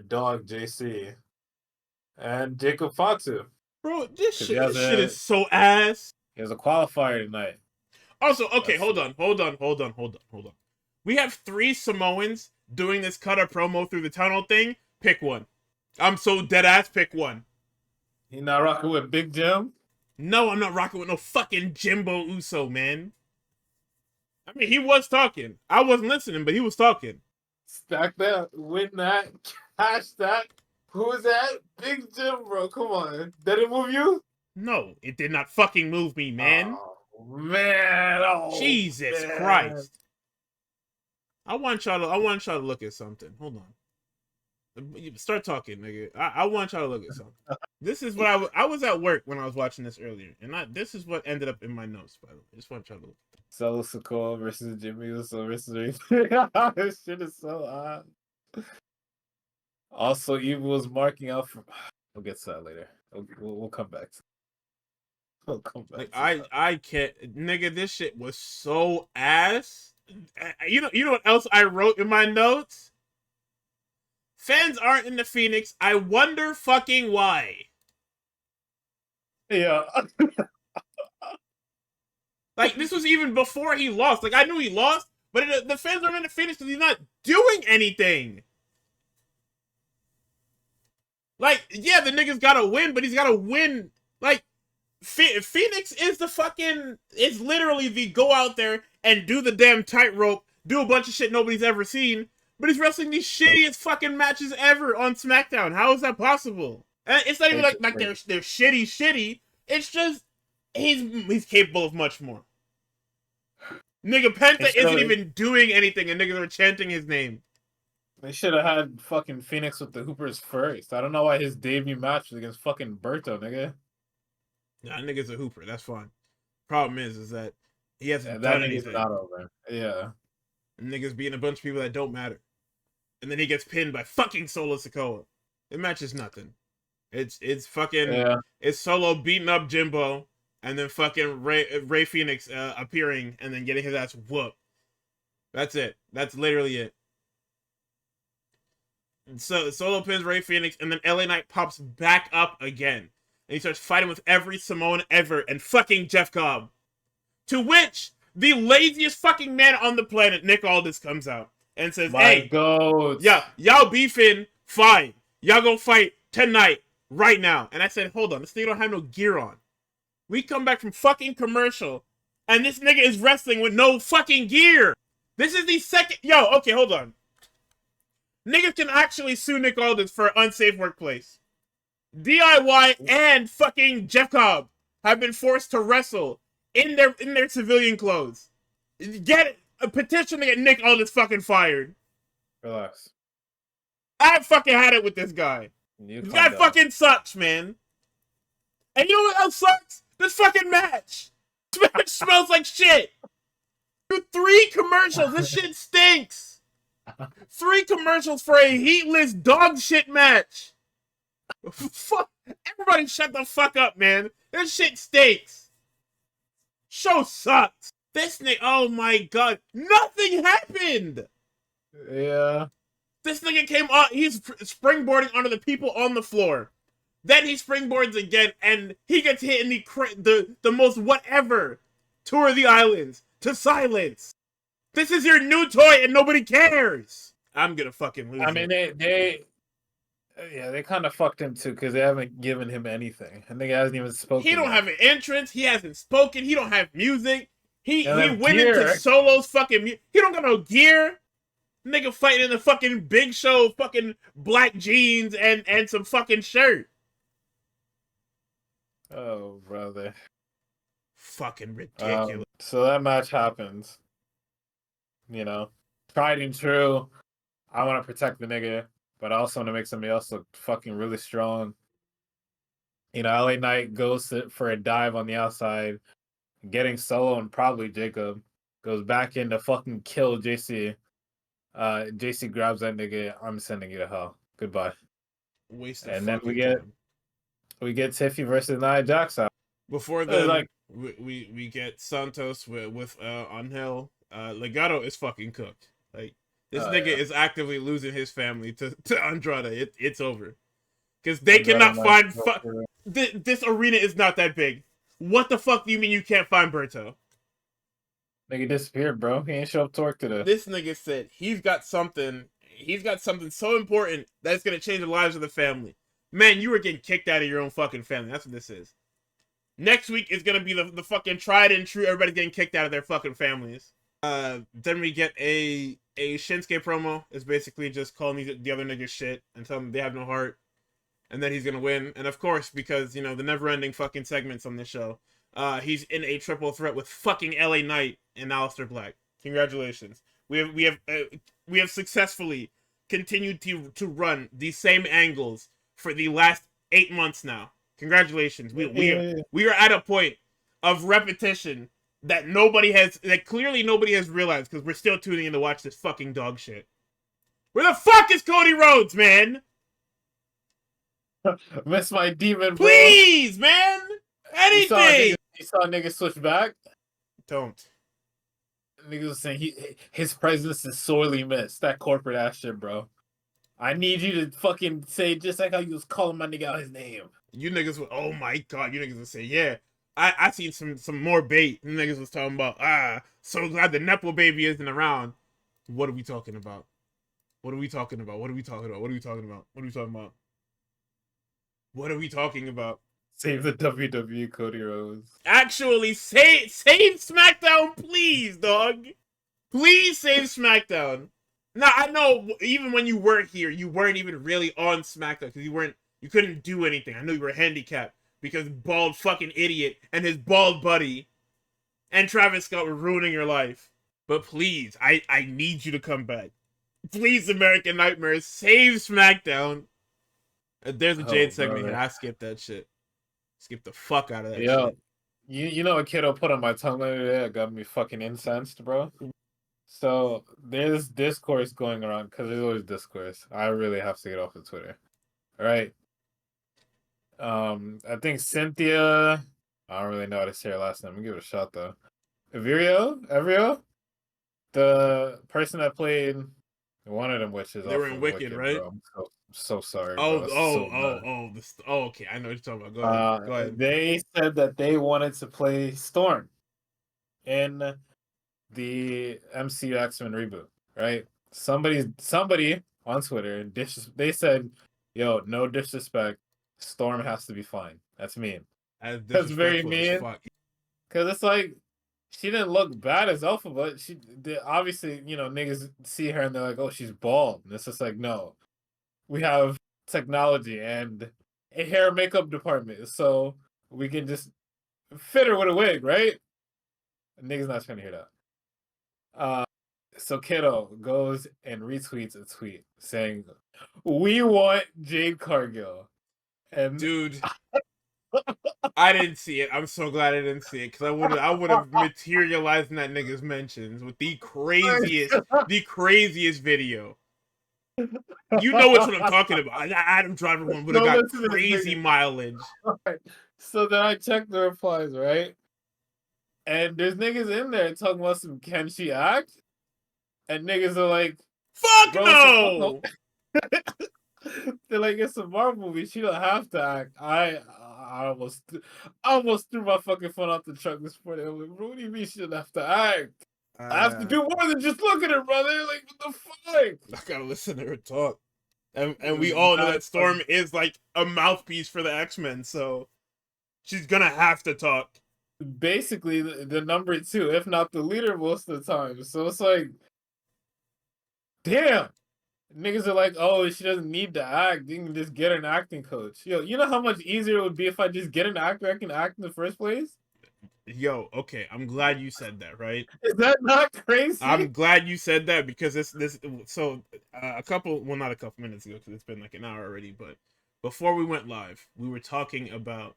dog JC and Jacob Fatu. Bro, this 'Cause shit is so ass. he has a qualifier tonight. Also, okay, That's hold on. We have 3 Samoans doing this cut a promo through the tunnel thing. Pick one. I'm so dead ass. Pick one. He not rocking with Big Jim. No, I'm not rocking with no fucking Jimbo Uso, man. I mean, he was talking. I wasn't listening, but he was talking. Stack that, win that, cash that. Who is that? Big Jim, bro. Come on. Did it move you? No, it did not fucking move me, man. Oh man. Oh Jesus man. Christ. I want y'all to look at something. Hold on. Start talking, nigga. I want y'all to look at something. This is what I was at work when I was watching this earlier, and this is what ended up in my notes. By the way, I just want y'all to look. Solo Sikoa versus Jimmy Uso versus this shit is so odd. Also, Evil was marking out for. We'll get to that later. We'll come back. We'll come back. Like I can't, nigga. This shit was so ass. You know what else I wrote in my notes? Fans aren't in the Phoenix. I wonder fucking why. Yeah. Like, this was even before he lost. Like, I knew he lost, but the fans aren't in the Phoenix because he's not doing anything. Like, yeah, the nigga's gotta win, but he's gotta win. Like, Phoenix is the fucking... It's literally the go out there and do the damn tightrope, do a bunch of shit nobody's ever seen, but he's wrestling these shittiest fucking matches ever on SmackDown. How is that possible? And it's not even like they're shitty. It's just he's capable of much more. Nigga, Penta isn't even doing anything, and niggas are chanting his name. They should have had fucking Phoenix with the Hoopers first. I don't know why his debut match was against fucking Berto, nigga. Nah, nigga's a hooper. That's fine. Problem is that he hasn't that done anything. Not over. Yeah. And niggas beating a bunch of people that don't matter. And then he gets pinned by fucking Solo Sikoa. The match is nothing. It's fucking it's Solo beating up Jimbo, and then fucking Ray Phoenix appearing and then getting his ass whooped. That's it. That's literally it. So Solo pins Ray Phoenix, and then LA Knight pops back up again. And he starts fighting with every Samoan ever and fucking Jeff Cobb. To which the laziest fucking man on the planet, Nick Aldis, comes out and says, "Hey, yeah, y'all beefing, fine. Y'all go fight tonight, right now." And I said, hold on, this nigga don't have no gear on. We come back from fucking commercial, and this nigga is wrestling with no fucking gear. This is the second... Yo, okay, hold on. Niggas can actually sue Nick Aldis for unsafe workplace. DIY and fucking Jeff Cobb have been forced to wrestle in their civilian clothes. Get a petition to get Nick Aldis fucking fired. Relax. I fucking had it with this guy. This guy fucking sucks, man. And you know what else sucks? This fucking match. This match smells like shit. 3 commercials. This shit stinks. 3 commercials for a heatless dog shit match. Fuck. Everybody shut the fuck up, man. This shit stinks. Show sucks. This nigga, oh my god. Nothing happened. Yeah. This nigga came up, he's springboarding onto the people on the floor. Then he springboards again, and he gets hit in the most whatever tour of the islands to silence. This is your new toy, and nobody cares. I'm gonna fucking lose. I mean, they kind of fucked him too because they haven't given him anything. I think he hasn't even spoken. He don't have an entrance. He hasn't spoken. He don't have music. He went gear. into Solo's fucking. He don't got no gear. Nigga fighting in the fucking Big Show, fucking black jeans and some fucking shirt. Oh, brother. Fucking ridiculous. So that match happens. You know, tried and true. I want to protect the nigga, but I also want to make somebody else look fucking really strong. You know, LA Knight goes for a dive on the outside, getting Solo and probably Jacob. Goes back in to fucking kill JC. JC grabs that nigga. I'm sending you to hell. Goodbye. Wasted. And then we get Tiffy versus Nia Jax out. Before then, we get Santos with Angel. Legado is fucking cooked. Like, this nigga is actively losing his family to Andrade. It's over. Because they cannot find... This arena is not that big. What the fuck do you mean you can't find Berto? Nigga disappeared, bro. He ain't show up to work today. This nigga said he's got something so important that's gonna change the lives of the family. Man, you were getting kicked out of your own fucking family. That's what this is. Next week is gonna be the fucking tried and true. Everybody's getting kicked out of their fucking families. Then we get a Shinsuke promo. It's basically just calling the other niggas shit and telling them they have no heart, and then he's gonna win. And of course, because you know the never-ending fucking segments on this show, he's in a triple threat with fucking LA Knight and Aleister Black. Congratulations. We have successfully continued to run these same angles for the last 8 months now. Congratulations. We are at a point of repetition that clearly nobody has realized, because we're still tuning in to watch this fucking dog shit. Where the fuck is Cody Rhodes, man? Miss my demon, bro. Please, man. Anything. You saw niggas switch back? Don't. Niggas was saying his presence is sorely missed. That corporate ass shit, bro. I need you to fucking say just like how you was calling my nigga out his name. You niggas would, oh my god, you niggas would say, yeah. I seen some more bait. You niggas was talking about, so glad the Nepo baby isn't around. What are we talking about? What are we talking about? What are we talking about? What are we talking about? What are we talking about? What are we talking about? Save the WWE Cody Rhodes. Actually, save SmackDown, please, dog. Please save SmackDown. Now, I know even when you weren't here, you weren't even really on SmackDown because you couldn't do anything. I know you were handicapped because bald fucking idiot and his bald buddy and Travis Scott were ruining your life. But please, I need you to come back. Please, American Nightmare, save SmackDown. There's a Jade segment here. I skipped that shit. Skip the fuck out of that shit. You know what kiddo put on my tongue the other day that got me fucking incensed, bro? So there's discourse going around, because there's always discourse. I really have to get off of Twitter. All right. I think Cynthia, I don't really know how to say her last name. I'm gonna give it a shot though. Evrio? The person that played one of them witches. They were in Wicked, right? Bro. I'm so sorry. Okay. I know what you're talking about. Go ahead. They said that they wanted to play Storm in the MCU X-Men reboot, right? Somebody on Twitter, they said, "Yo, no disrespect, Storm has to be fine." That's mean. That's very mean. Because it's like, she didn't look bad as Alpha, but obviously, you know, niggas see her and they're like, "Oh, she's bald." And it's just like, no, we have technology and a hair and makeup department, so we can just fit her with a wig, right? Niggas not trying to hear that. So Kiddo goes and retweets a tweet saying, "We want Jade Cargill." And dude, I didn't see it. I'm so glad I didn't see it, because I would have materialized in that nigga's mentions with the craziest video. You know which one I'm talking about. Adam Driver one would have got crazy mileage. Right. So then I checked the replies, right? And there's niggas in there talking about some can she act? And niggas are like, fuck no! They're like, it's a Marvel movie, she don't have to act. I almost threw my fucking phone out the truck this morning. I'm like, bro, what do you mean she doesn't have to act? I have to do more than just look at her, brother. Like, what the fuck? I gotta listen to her talk. And we all know that Storm is like a mouthpiece for the X-Men, so she's gonna have to talk. Basically, the number 2, if not the leader, most of the time. So it's like, damn. Niggas are like, oh, she doesn't need to act. You can just get an acting coach. Yo, you know how much easier it would be if I just get an actor that can act in the first place? Yo, okay, I'm glad you said that, right? Is that not crazy? I'm glad you said that, because so a couple, well, not a couple minutes ago, because it's been like an hour already, but before we went live, we were talking about,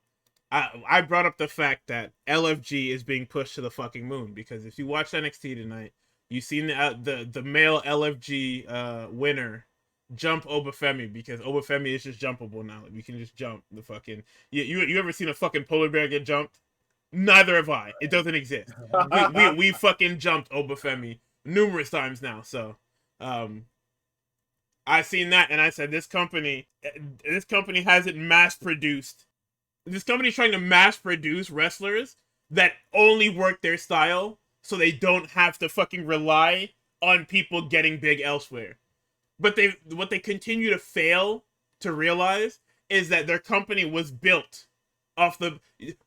I brought up the fact that LFG is being pushed to the fucking moon, because if you watch NXT tonight, you've seen the male LFG winner jump Obafemi, because Obafemi is just jumpable now. Like, we can just jump the fucking, you ever seen a fucking polar bear get jumped? Neither have I. It doesn't exist. We fucking jumped Obafemi numerous times now. So, I seen that and I said, this company hasn't mass produced. This company's trying to mass produce wrestlers that only work their style so they don't have to fucking rely on people getting big elsewhere. But what they continue to fail to realize is that their company was built off the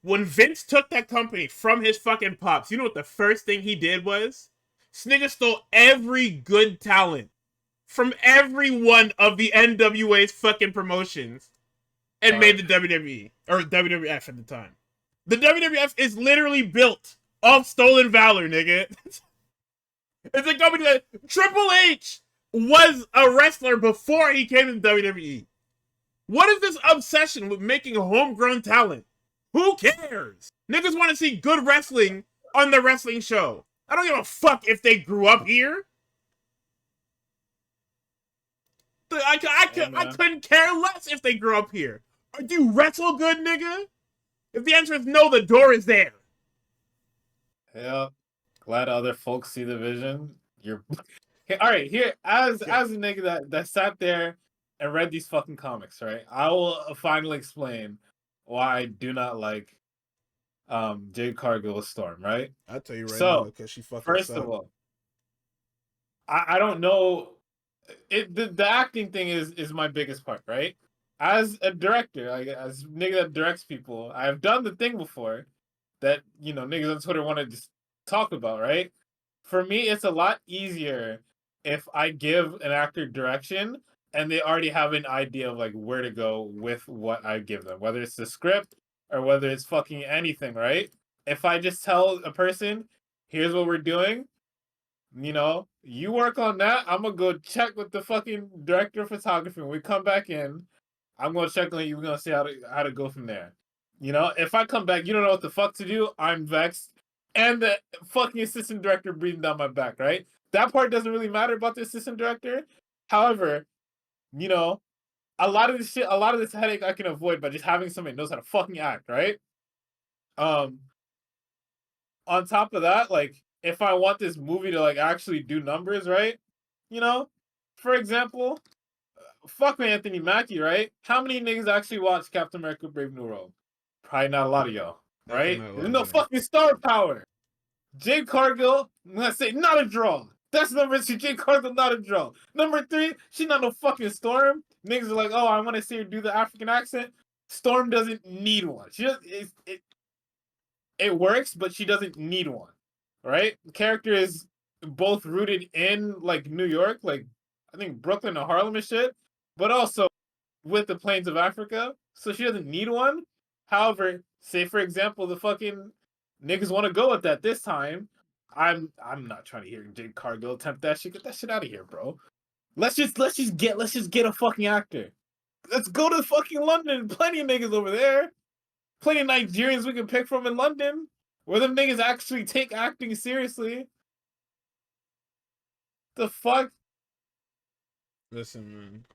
when Vince took that company from his fucking pops, you know what the first thing he did was? Snigger stole every good talent from every one of the NWA's fucking promotions and made the WWE or WWF at the time. The WWF is literally built off stolen valor, nigga. It's a company that Triple H was a wrestler before he came to WWE. What is this obsession with making homegrown talent? Who cares? Niggas want to see good wrestling on the wrestling show. I don't give a fuck if they grew up here. I couldn't care less if they grew up here. Do you wrestle good, nigga? If the answer is no, the door is there. Yeah. Glad other folks see the vision. You're all right. Here, as a nigga that sat there and read these fucking comics, right? I will finally explain why I do not like Jade Cargill's Storm, right? I'll tell you right now, because she fucking first sucked. of all, I don't know. The acting thing is my biggest part, right? As a director, like as a nigga that directs people, I've done the thing before that niggas on Twitter want to just talk about, right? For me, it's a lot easier if I give an actor direction and they already have an idea of like where to go with what I give them, whether it's the script or whether it's fucking anything, right? If I just tell a person, here's what we're doing, you work on that, I'm gonna go check with the fucking director of photography. When we come back in, I'm gonna check on you, we're gonna see how to go from there. If I come back, you don't know what the fuck to do, I'm vexed. And the fucking assistant director breathing down my back, right? That part doesn't really matter about the assistant director. However, a lot of this headache I can avoid by just having somebody who knows how to fucking act, right? On top of that, like, if I want this movie to like actually do numbers, right? For example, fuck me, Anthony Mackie, right? How many niggas actually watch Captain America: Brave New World? Probably not a lot of y'all, right? There's no fucking star power. Jade Cargill, I'm gonna say not a draw. That's number 2. Jade Cargill, not a draw. Number 3, she's not no fucking Storm. Niggas are like, oh, I want to see her do the African accent. Storm doesn't need one. She just it works, but she doesn't need one. Right? The character is both rooted in like New York, like I think Brooklyn or Harlem and shit, but also with the plains of Africa. So she doesn't need one. However, say for example, the fucking niggas want to go with that this time. I'm not trying to hear Jade Cargill attempt that shit. Get that shit out of here, bro. Let's just get a fucking actor. Let's go to fucking London. Plenty of niggas over there. Plenty of Nigerians we can pick from in London, where them niggas actually take acting seriously. The fuck? Listen, man.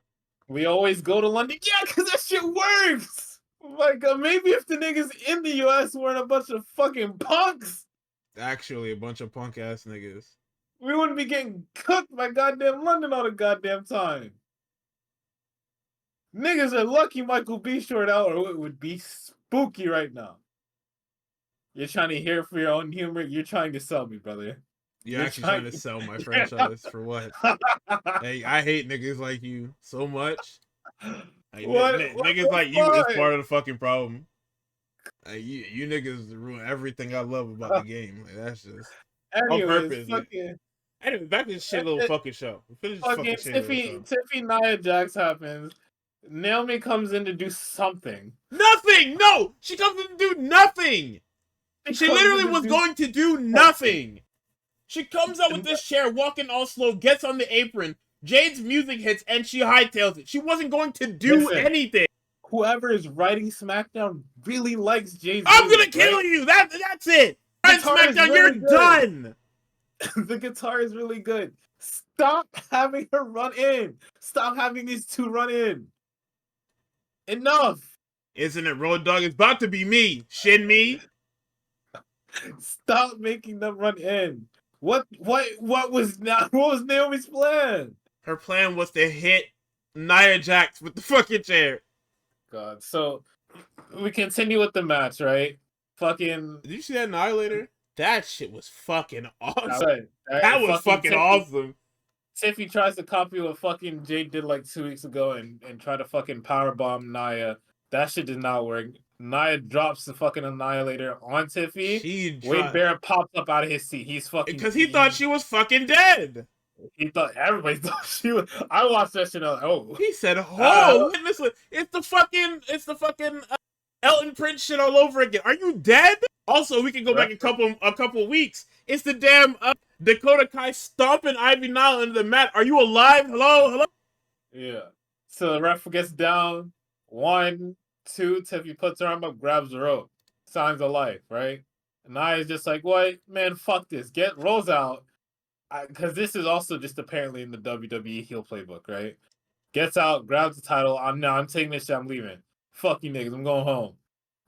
We always go to London. Yeah, because that shit works. My God, maybe if the niggas in the US weren't a bunch of fucking punks. Actually, a bunch of punk ass niggas. We wouldn't be getting cooked by goddamn London all the goddamn time. Niggas are lucky Michael B short out, or it would be spooky right now. You're trying to hear for your own humor. You're trying to sell me, brother. You're actually trying to sell my franchise for what? Hey, I hate niggas like you so much. Like, niggas like you is part of the fucking problem. Like, you niggas ruin everything I love about the game. Like, that's just anyways, on purpose. Fucking, anyway, back to this shit little fucking show. Fucking Tiffy Nia Jax happens. Naomi comes in to do something. Nothing! No! She comes in to do nothing! She literally was going to do nothing! She comes out with this chair, walking all slow, gets on the apron, Jade's music hits, and she hightails it. She wasn't going to do anything. Whoever is writing SmackDown really likes Jade's I'm gonna kill you! That's it! Write SmackDown, you're done! The guitar is really good. Stop having her run in. Stop having these two run in. Enough. Isn't it, Road Dogg? It's about to be me. Shin me. Stop making them run in. What was Naomi's plan? Her plan was to hit Nia Jax with the fucking chair. God. So we continue with the match, right? Fucking. Did you see that Annihilator? That shit was fucking awesome. Right. That was Fucking fucking awesome. Tiffy tries to copy what fucking Jade did like 2 weeks ago and try to fucking powerbomb Naya. That shit did not work. Naya drops the fucking annihilator on Tiffy. She Wade tried Barrett pops up out of his seat. He's fucking. because he thought she was fucking dead. He thought everybody thought she was. I watched that shit. I was like, oh, He said, "Oh, listen, it's the fucking Elton Prince shit all over again. Are you dead?" Also, we can go back a couple weeks. It's the damn Dakota Kai stomping Ivy Nile into the mat. Are you alive? Hello. Yeah. So the ref gets down. 1, 2. Tiffy puts her arm up, grabs the rope. Signs of life, right? And Naya's just like, what? Man, fuck this. Rolls out. Because this is also just apparently in the WWE heel playbook, right? Gets out, grabs the title. I'm taking this shit. I'm leaving. Fuck you niggas. I'm going home.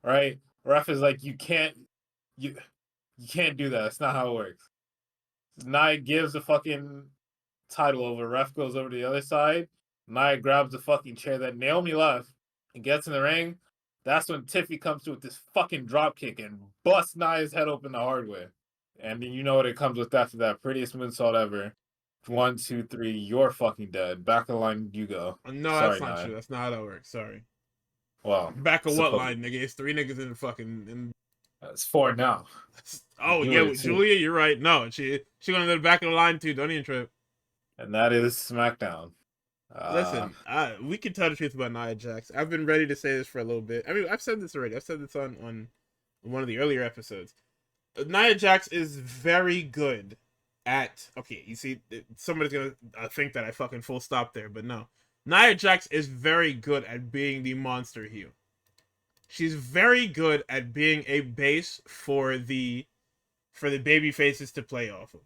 Right? Ref is like, you can't do that. That's not how it works. Nia gives the fucking title over. Ref goes over to the other side. Nia grabs the fucking chair that Naomi left and gets in the ring. That's when Tiffy comes through with this fucking drop kick and busts Nia's head open the hard way. And then you know what it comes with after that. Prettiest moonsault ever. 1, 2, 3. You're fucking dead. Back of the line, you go. No, Sorry, that's not Nia. true. That's not how that works. Sorry. Well, Back of what line, nigga? It's 3 niggas in the fucking. It's 4 now. Oh yeah, with Julia, you're right. No, she going to the back of the line too. Don't even trip. And that is SmackDown. Listen, we can tell the truth about Nia Jax. I've been ready to say this for a little bit. I mean, I've said this already. I've said this on one of the earlier episodes. Nia Jax is very good at. Okay, you see, somebody's gonna think that I fucking full stop there, but no. Nia Jax is very good at being the monster heel. She's very good at being a base for the baby faces to play off of.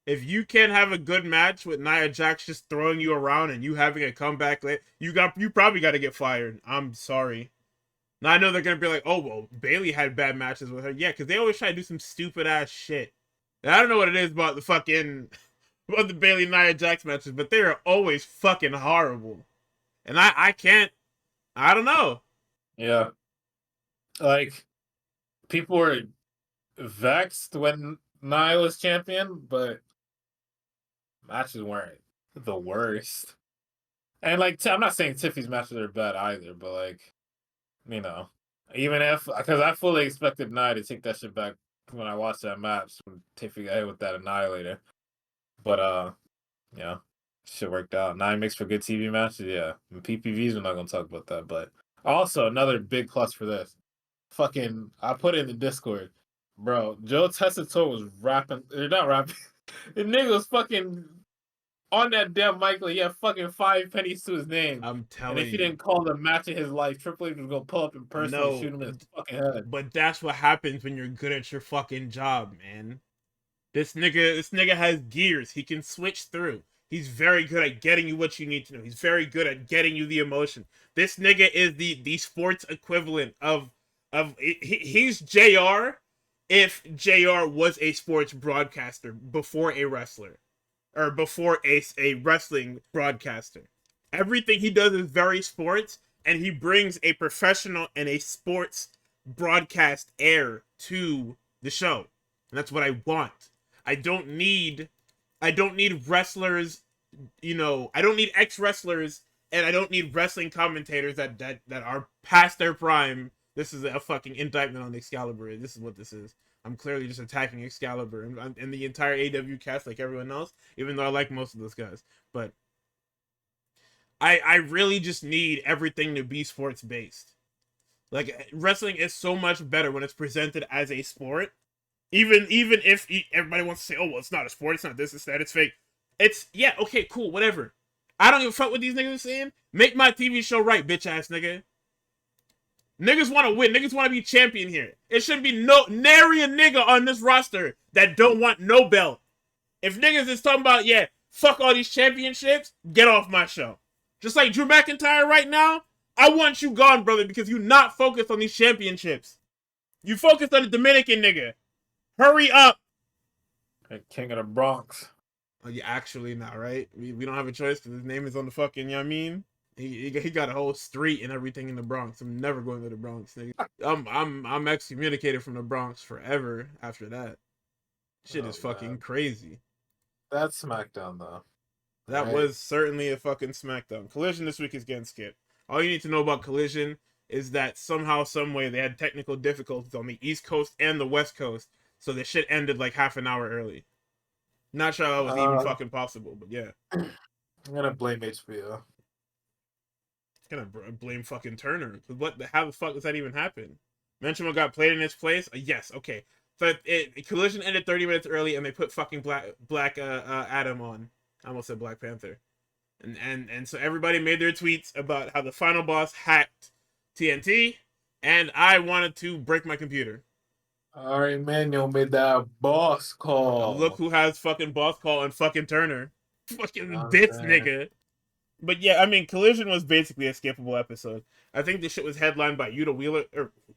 If you can't have a good match with Nia Jax just throwing you around and you having a comeback late, you probably got to get fired. I'm sorry. Now I know they're gonna be like, oh well, Bailey had bad matches with her. Yeah, because they always try to do some stupid ass shit. And I don't know what it is about the Bailey Nia Jax matches, but they are always fucking horrible. And I don't know. Yeah. Like, people were vexed when Nia was champion, but matches weren't the worst. And like, I'm not saying Tiffy's matches are bad either, but like, you know, even if, because I fully expected Nia to take that shit back when I watched that match when Tiffy got hit with that annihilator. But yeah, shit worked out. Nia makes for good TV matches, yeah. And PPVs, we're not gonna talk about that, but also another big plus for this. Fucking, I put it in the Discord, bro. Joe Tessitore was rapping, not rapping. The nigga was fucking on that damn mic, like he had fucking 5 pennies to his name. I'm telling you. And if he didn't call the match of his life, Triple H was gonna pull up in person and shoot him in his fucking head. But that's what happens when you're good at your fucking job, man. This nigga has gears. He can switch through. He's very good at getting you what you need to know. He's very good at getting you the emotion. This nigga is the sports equivalent of he's JR if JR was a sports broadcaster before a wrestler. Or before a wrestling broadcaster. Everything he does is very sports, and he brings a professional and a sports broadcast air to the show. And that's what I want. I don't need wrestlers, you know, I don't need ex-wrestlers, and I don't need wrestling commentators that are past their prime. This is a fucking indictment on Excalibur. This is what this is. I'm clearly just attacking Excalibur and the entire AW cast like everyone else, even though I like most of those guys. But I really just need everything to be sports based. Like, wrestling is so much better when it's presented as a sport. Even if everybody wants to say, oh well, it's not a sport, it's not this, it's that, it's fake. It's, yeah, okay, cool, whatever. I don't give a fuck what these niggas are saying. Make my TV show right, bitch ass nigga. Niggas want to win. Niggas want to be champion here. It should be nary a nigga on this roster that don't want no belt. If niggas is talking about, yeah, fuck all these championships, get off my show. Just like Drew McIntyre right now, I want you gone, brother, because you not focused on these championships. You focused on the Dominican nigga. Hurry up. King of the Bronx. Oh, yeah, actually not, right? We don't have a choice because his name is on the fucking, you know what I mean? He got a whole street and everything in the Bronx. I'm never going to the Bronx, nigga. I'm excommunicated from the Bronx forever after that. Shit Oh is fucking man, crazy. that's SmackDown though. All That right. was certainly a fucking SmackDown. Collision this week is getting skipped. All you need to know about Collision is that somehow, some way, they had technical difficulties on the East Coast and the West Coast, so the shit ended like half an hour early. Not sure how that was even Uh, fucking possible, but yeah. I'm gonna blame HBO. Gonna blame fucking Turner. How the fuck does that even happen? Menchima got played in his place? Yes, okay. So Collision ended 30 minutes early, and they put fucking Black Adam on. I almost said Black Panther. And so everybody made their tweets about how the final boss hacked TNT, and I wanted to break my computer. All right, Manuel made that boss Look call. who has fucking boss call on fucking Turner. You know what Fucking I'm this saying? nigga. But yeah, I mean, Collision was basically a skippable episode. I think this shit was headlined by Wheeler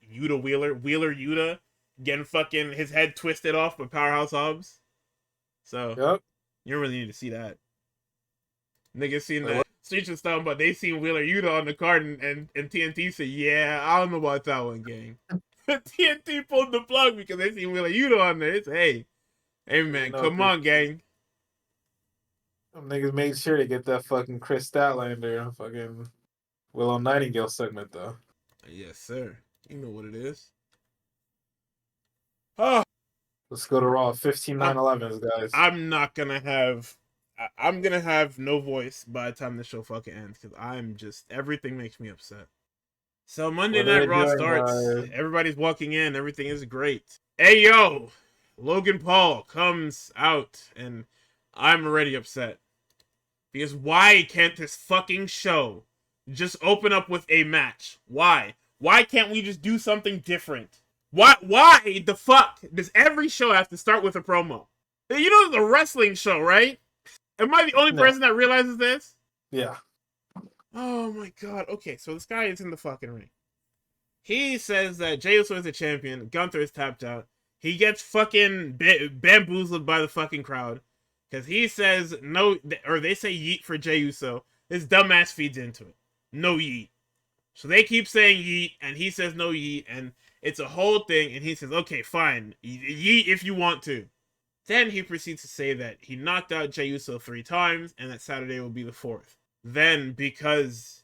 Yuta, getting fucking his head twisted off by Powerhouse Hobbs. So, Yep. you don't really need to see that. Niggas seen Wait, the what? Streets and stuff, but they seen Wheeler Yuta on the card, and TNT said, yeah, I don't know about that one, gang. TNT pulled the plug because they seen Wheeler Yuta on there. It's, hey You man, know, come on, gang. them niggas made sure to get that fucking Chris Statlander and fucking Willow Nightingale segment though. Yes, sir. You know what it is. Oh, Let's go to Raw 15 I'm 9/11s, guys. I'm not gonna have. I'm gonna have no voice by the time the show fucking ends because I'm just everything makes me upset. So Monday What are Night they Raw doing? starts. Everybody's walking in. Everything is great. Hey yo, Logan Paul comes out, and I'm already upset because why can't this fucking show just open up with a match? Why? Why can't we just do something different? Why the fuck does every show have to start with a promo? You know it's a wrestling show, right? Am I the only No. person that realizes this? Yeah. Oh my god. Okay, so this guy is in the fucking ring. He says that Jey Uso is the champion. Gunther is tapped out. He gets fucking bamboozled by the fucking crowd because he says no, or they say yeet for Jey Uso. His dumbass feeds into it. No yeet. So they keep saying yeet, and he says no yeet, and it's a whole thing. And he says, okay, fine, yeet if you want to. Then he proceeds to say that he knocked out Jey Uso 3 times, and that Saturday will be the 4th. Then because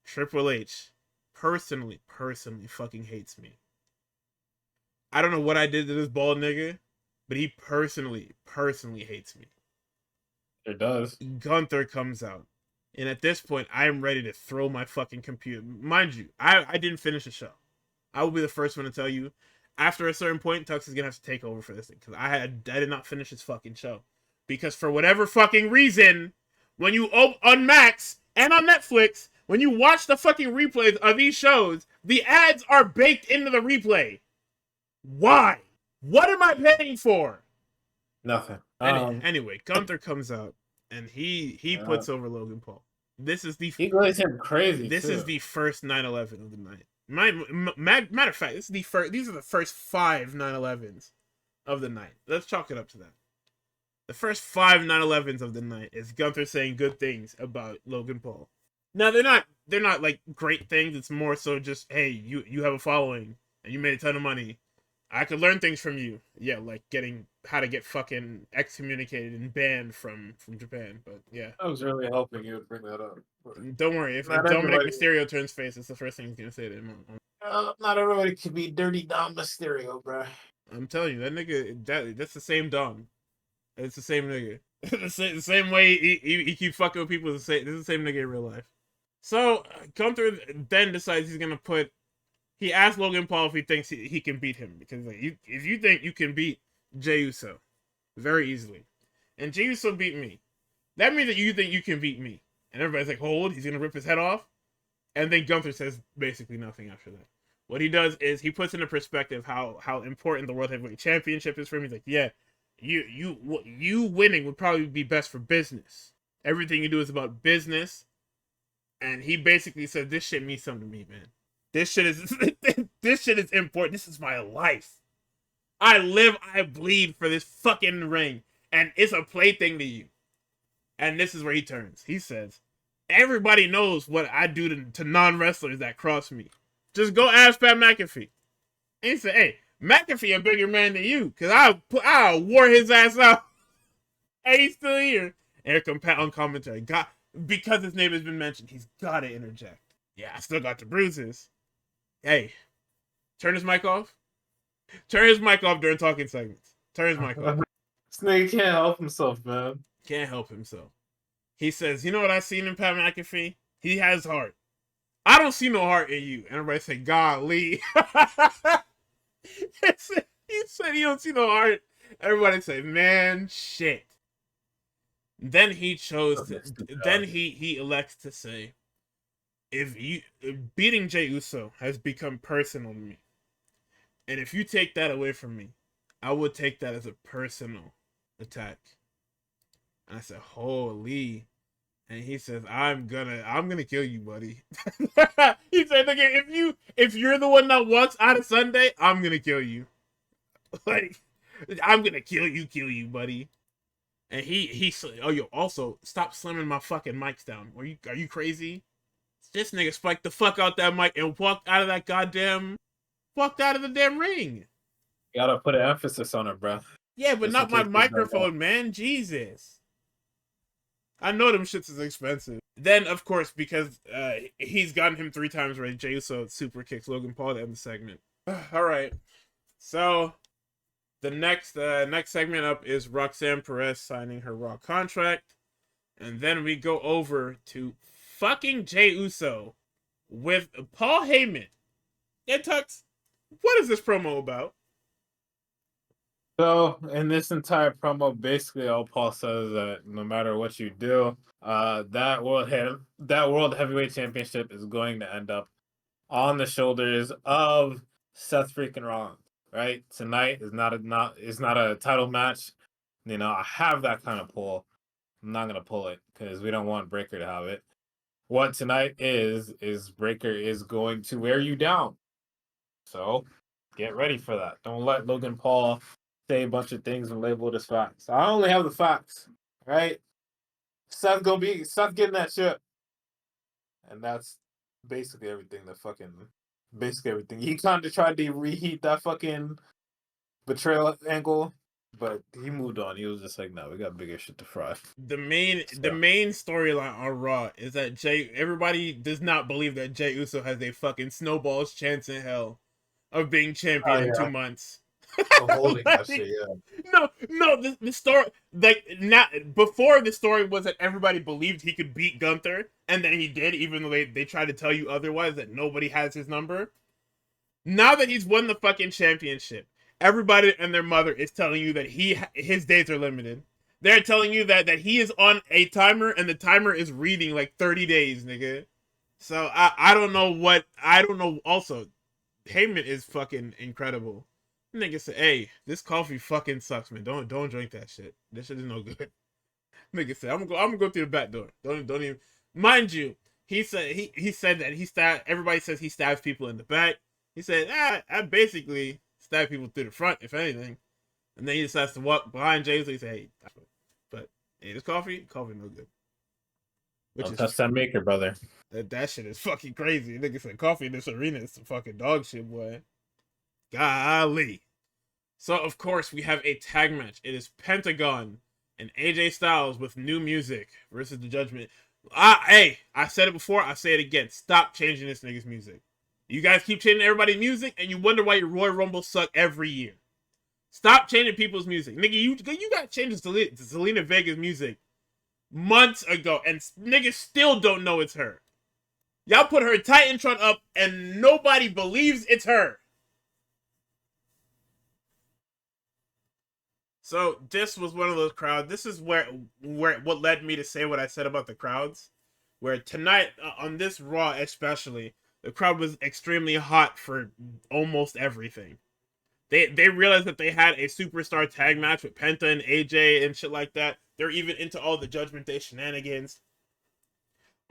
Triple H personally fucking hates me. I don't know what I did to this bald nigga, but he personally hates me. It does. Gunther comes out. And at this point, I am ready to throw my fucking computer. Mind you, I didn't finish the show. I will be the first one to tell you. After a certain point, Tux is gonna have to take over for this thing because I did not finish this fucking show because for whatever fucking reason, when you on Max and on Netflix, when you watch the fucking replays of these shows, the ads are baked into the replay. Why? What am I paying for? Nothing. Anyway, Gunther comes out and he puts over Logan Paul. This is the he goes him crazy. this too. is the first 9/11 of the night. Matter of fact, this is the first. These are the first 5 9/11s of the night. Let's chalk it up to that. The first 5 9/11s of the night is Gunther saying good things about Logan Paul. Now they're not like great things. It's more so just hey, you have a following and you made a ton of money. I could learn things from you. Yeah, like getting how to get fucking excommunicated and banned from Japan. But yeah, I was really hoping you would bring that up. don't worry. If Not Dominic everybody. Mysterio turns face, it's the first thing he's gonna say to him. Not everybody can be Dirty Dom Mysterio, bro. I'm telling you, that nigga, that's the same Dom. It's the same nigga. the same way he keeps fucking with people. This is the same nigga in real life. So Gunther then decides he's gonna put. He asked Logan Paul if he thinks he can beat him because like, if you think you can beat Jey Uso very easily, and Jey Uso beat me, that means that you think you can beat me. And everybody's like, hold, he's gonna rip his head off, and then Gunther says basically nothing after that. What he does is he puts into perspective how important the World Heavyweight Championship is for him. He's like, yeah, you winning would probably be best for business. Everything you do is about business, and he basically said this shit means something to me, man. This shit is this shit is important. This is my life. I live, I bleed for this fucking ring, and it's a plaything to you. And this is where he turns. He says, everybody knows what I do to non-wrestlers that cross me. Just go ask Pat McAfee. And he said, hey, McAfee a bigger man than you, cause I wore his ass out, and he's still here. And on commentary, because his name has been mentioned, he's gotta interject. Yeah, I still got the bruises. Hey, turn his mic off. Turn his mic off during talking segments. Turn his mic off. This nigga can't help himself, man. Can't help himself. He says, "You know what I seen in Pat McAfee? He has heart. I don't see no heart in you." And everybody say, "Golly." He said he don't see no heart. Everybody say, "Man, shit." Then he chose to. Then he elects to say, if beating Jey Uso has become personal to me, and if you take that away from me, I would take that as a personal attack. And I said, "Holy." And he says, I'm gonna kill you, buddy." He said, "Nigga, if you're the one that walks out of Sunday, I'm gonna kill you." Like, I'm gonna kill you, buddy. And he said, "Oh, yo, also stop slamming my fucking mics down. Are you crazy?" This nigga spiked the fuck out that mic and walked out of the damn ring. You gotta put an emphasis on it, bro. Yeah, but not my microphone, man. Jesus. I know them shits is expensive. Then, of course, because he's gotten him 3 times already, Jey Uso super kicks Logan Paul to end the segment. All right. So, the next segment up is Roxanne Perez signing her Raw contract. And then we go over to fucking Jey Uso with Paul Heyman. And Tux, what is this promo about? So in this entire promo, basically all Paul says is that no matter what you do, that world heavyweight championship is going to end up on the shoulders of Seth freaking Rollins. Right? Tonight is not a title match. You know, I have that kind of pull. I'm not gonna pull it because we don't want Breaker to have it. What tonight is Breaker is going to wear you down. So get ready for that. Don't let Logan Paul say a bunch of things and label it as facts. I only have the facts, right? Seth getting that shit. And that's basically everything basically everything. He kind of tried to reheat that fucking betrayal angle, but he moved on. He was just like, "No, we got bigger shit to fry." The main storyline on Raw is that everybody does not believe that Jey Uso has a fucking snowball's chance in hell of being champion in 2 months. Of holding that shit, yeah. No, the story, like, not before, the story was that everybody believed he could beat Gunther, and then he did, even though they tried to tell you otherwise, that nobody has his number. Now that he's won the fucking championship, everybody and their mother is telling you that his days are limited. They're telling you that he is on a timer, and the timer is reading like 30 days, nigga. So I don't know. Also, Heyman is fucking incredible. Nigga said, "Hey, this coffee fucking sucks, man. Don't drink that shit. This shit is no good." Nigga said, "I'm gonna go through the back door. Don't even." Mind you, he said that everybody says he stabs people in the back. He said, "I basically stab people through the front, if anything." And then he decides to walk behind James. He said, "Hey, but hey, this coffee no good." Don't touch that maker, brother. That shit is fucking crazy. Nigga said coffee in this arena is some fucking dog shit, boy. Golly. So, of course, we have a tag match. It is Pentagon and AJ Styles with new music versus the Judgment. Hey, I said it before. I say it again. Stop changing this nigga's music. You guys keep changing everybody's music, and you wonder why your Royal Rumble suck every year. Stop changing people's music. Nigga, you got changes to Zelina Vega's music months ago, and niggas still don't know it's her. Y'all put her Titantron up, and nobody believes it's her. So this was one of those crowds. This is where what led me to say what I said about the crowds. Where tonight on this Raw especially, the crowd was extremely hot for almost everything. They realized that they had a superstar tag match with Penta and AJ and shit like that. They're even into all the Judgment Day shenanigans.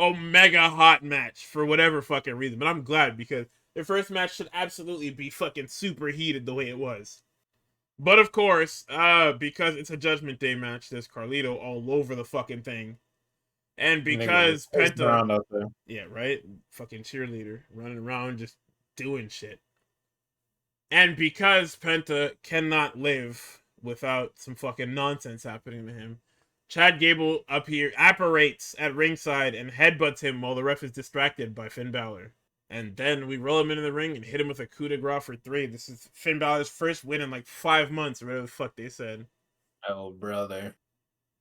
Mega hot match for whatever fucking reason. But I'm glad because their first match should absolutely be fucking super heated the way it was. But of course, because it's a Judgment Day match, there's Carlito all over the fucking thing. And because Penta... Yeah, right? Fucking cheerleader. Running around just doing shit. And because Penta cannot live without some fucking nonsense happening to him, Chad Gable up here apparates at ringside and headbutts him while the ref is distracted by Finn Balor. And then we roll him into the ring and hit him with a coup de grace for 3. This is Finn Balor's first win in like 5 months, or whatever the fuck they said. Oh, brother.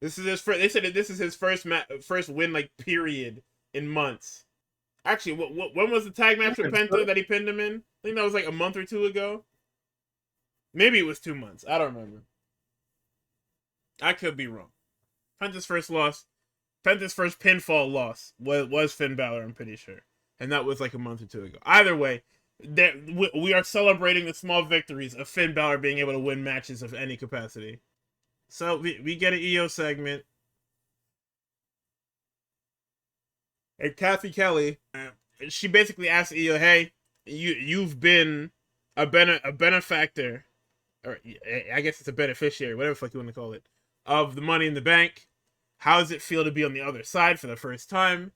This is his first. They said that this is his first win, like, period, in months. Actually, when was the tag match with Penta that he pinned him in? I think that was like a month or 2 ago. Maybe it was 2 months. I don't remember. I could be wrong. Penta's first pinfall loss was Finn Balor, I'm pretty sure. And that was like a month or 2 ago. Either way, we are celebrating the small victories of Finn Balor being able to win matches of any capacity. So we get an EO segment. And Kathy Kelly, she basically asks EO, "Hey, you've been a benefactor, or I guess it's a beneficiary, whatever the fuck you want to call it, of the Money in the Bank. How does it feel to be on the other side for the first time?"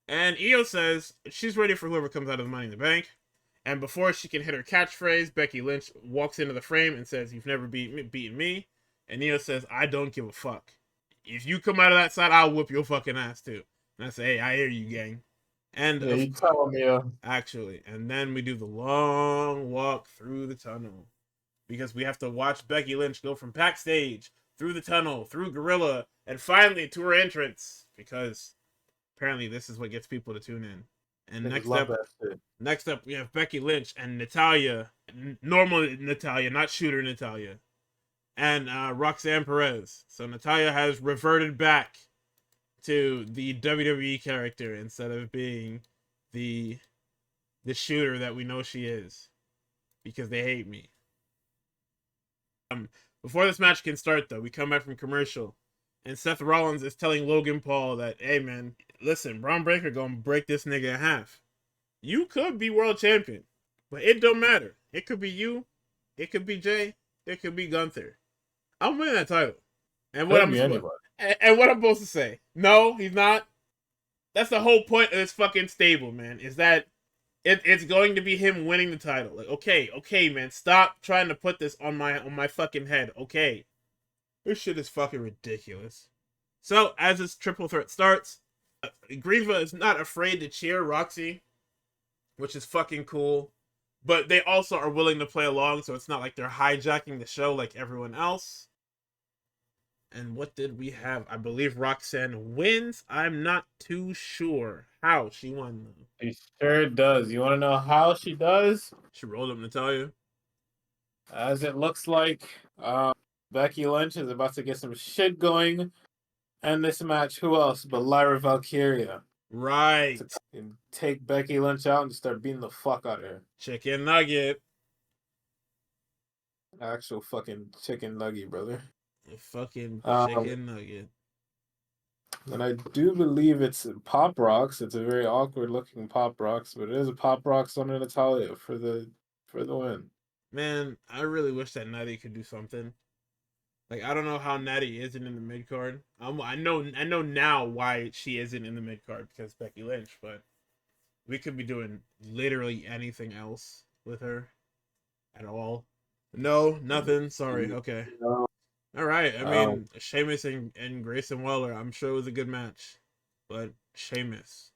And EO says she's ready for whoever comes out of the Money in the Bank. And before she can hit her catchphrase, Becky Lynch walks into the frame and says, "You've never beaten me." And EO says, "I don't give a fuck. If you come out of that side, I'll whoop your fucking ass too." And I say, "Hey, I hear you, gang." And Yeah, you tell him, yeah. actually, and then we do the long walk through the tunnel, because we have to watch Becky Lynch go from backstage through the tunnel, through Gorilla, and finally to her entrance, because apparently this is what gets people to tune in. And next up, we have Becky Lynch and Natalya, normal Natalya, not shooter Natalya, and Roxanne Perez. So Natalya has reverted back to the WWE character instead of being the shooter that we know she is, because they hate me. Before this match can start, though, we come back from commercial, and Seth Rollins is telling Logan Paul that, "Hey man, listen, Braun Breaker gonna break this nigga in half. You could be world champion, but it don't matter. It could be you, it could be Jay, it could be Gunther. I'm winning that title." And what I'm supposed to say? No, he's not. That's the whole point of this fucking stable, man. Is that it's going to be him winning the title. Like, okay, man, stop trying to put this on my fucking head. Okay, this shit is fucking ridiculous. So as this triple threat starts, Grieva is not afraid to cheer Roxy, which is fucking cool. But they also are willing to play along, so it's not like they're hijacking the show like everyone else. And what did we have? I believe Roxanne wins. I'm not too sure how she won, though. She sure does. You want to know how she does? She rolled up Natalya. As it looks like, Becky Lynch is about to get some shit going. And this match, who else but Lyra Valkyria? Right. To take Becky Lynch out and start beating the fuck out of her. Chicken nugget. Actual fucking chicken nugget, brother. A fucking chicken nugget. And I do believe it's Pop Rocks. It's a very awkward looking Pop Rocks, but it is a Pop Rocks on Natalya for the win. Man, I really wish that Natty could do something. Like, I don't know how Natty isn't in the mid card. I know now why she isn't in the mid card, because Becky Lynch, but we could be doing literally anything else with her at all. No, nothing. Sorry. Okay. No. All right. I mean, Sheamus and Grayson Waller, I'm sure it was a good match, but Sheamus.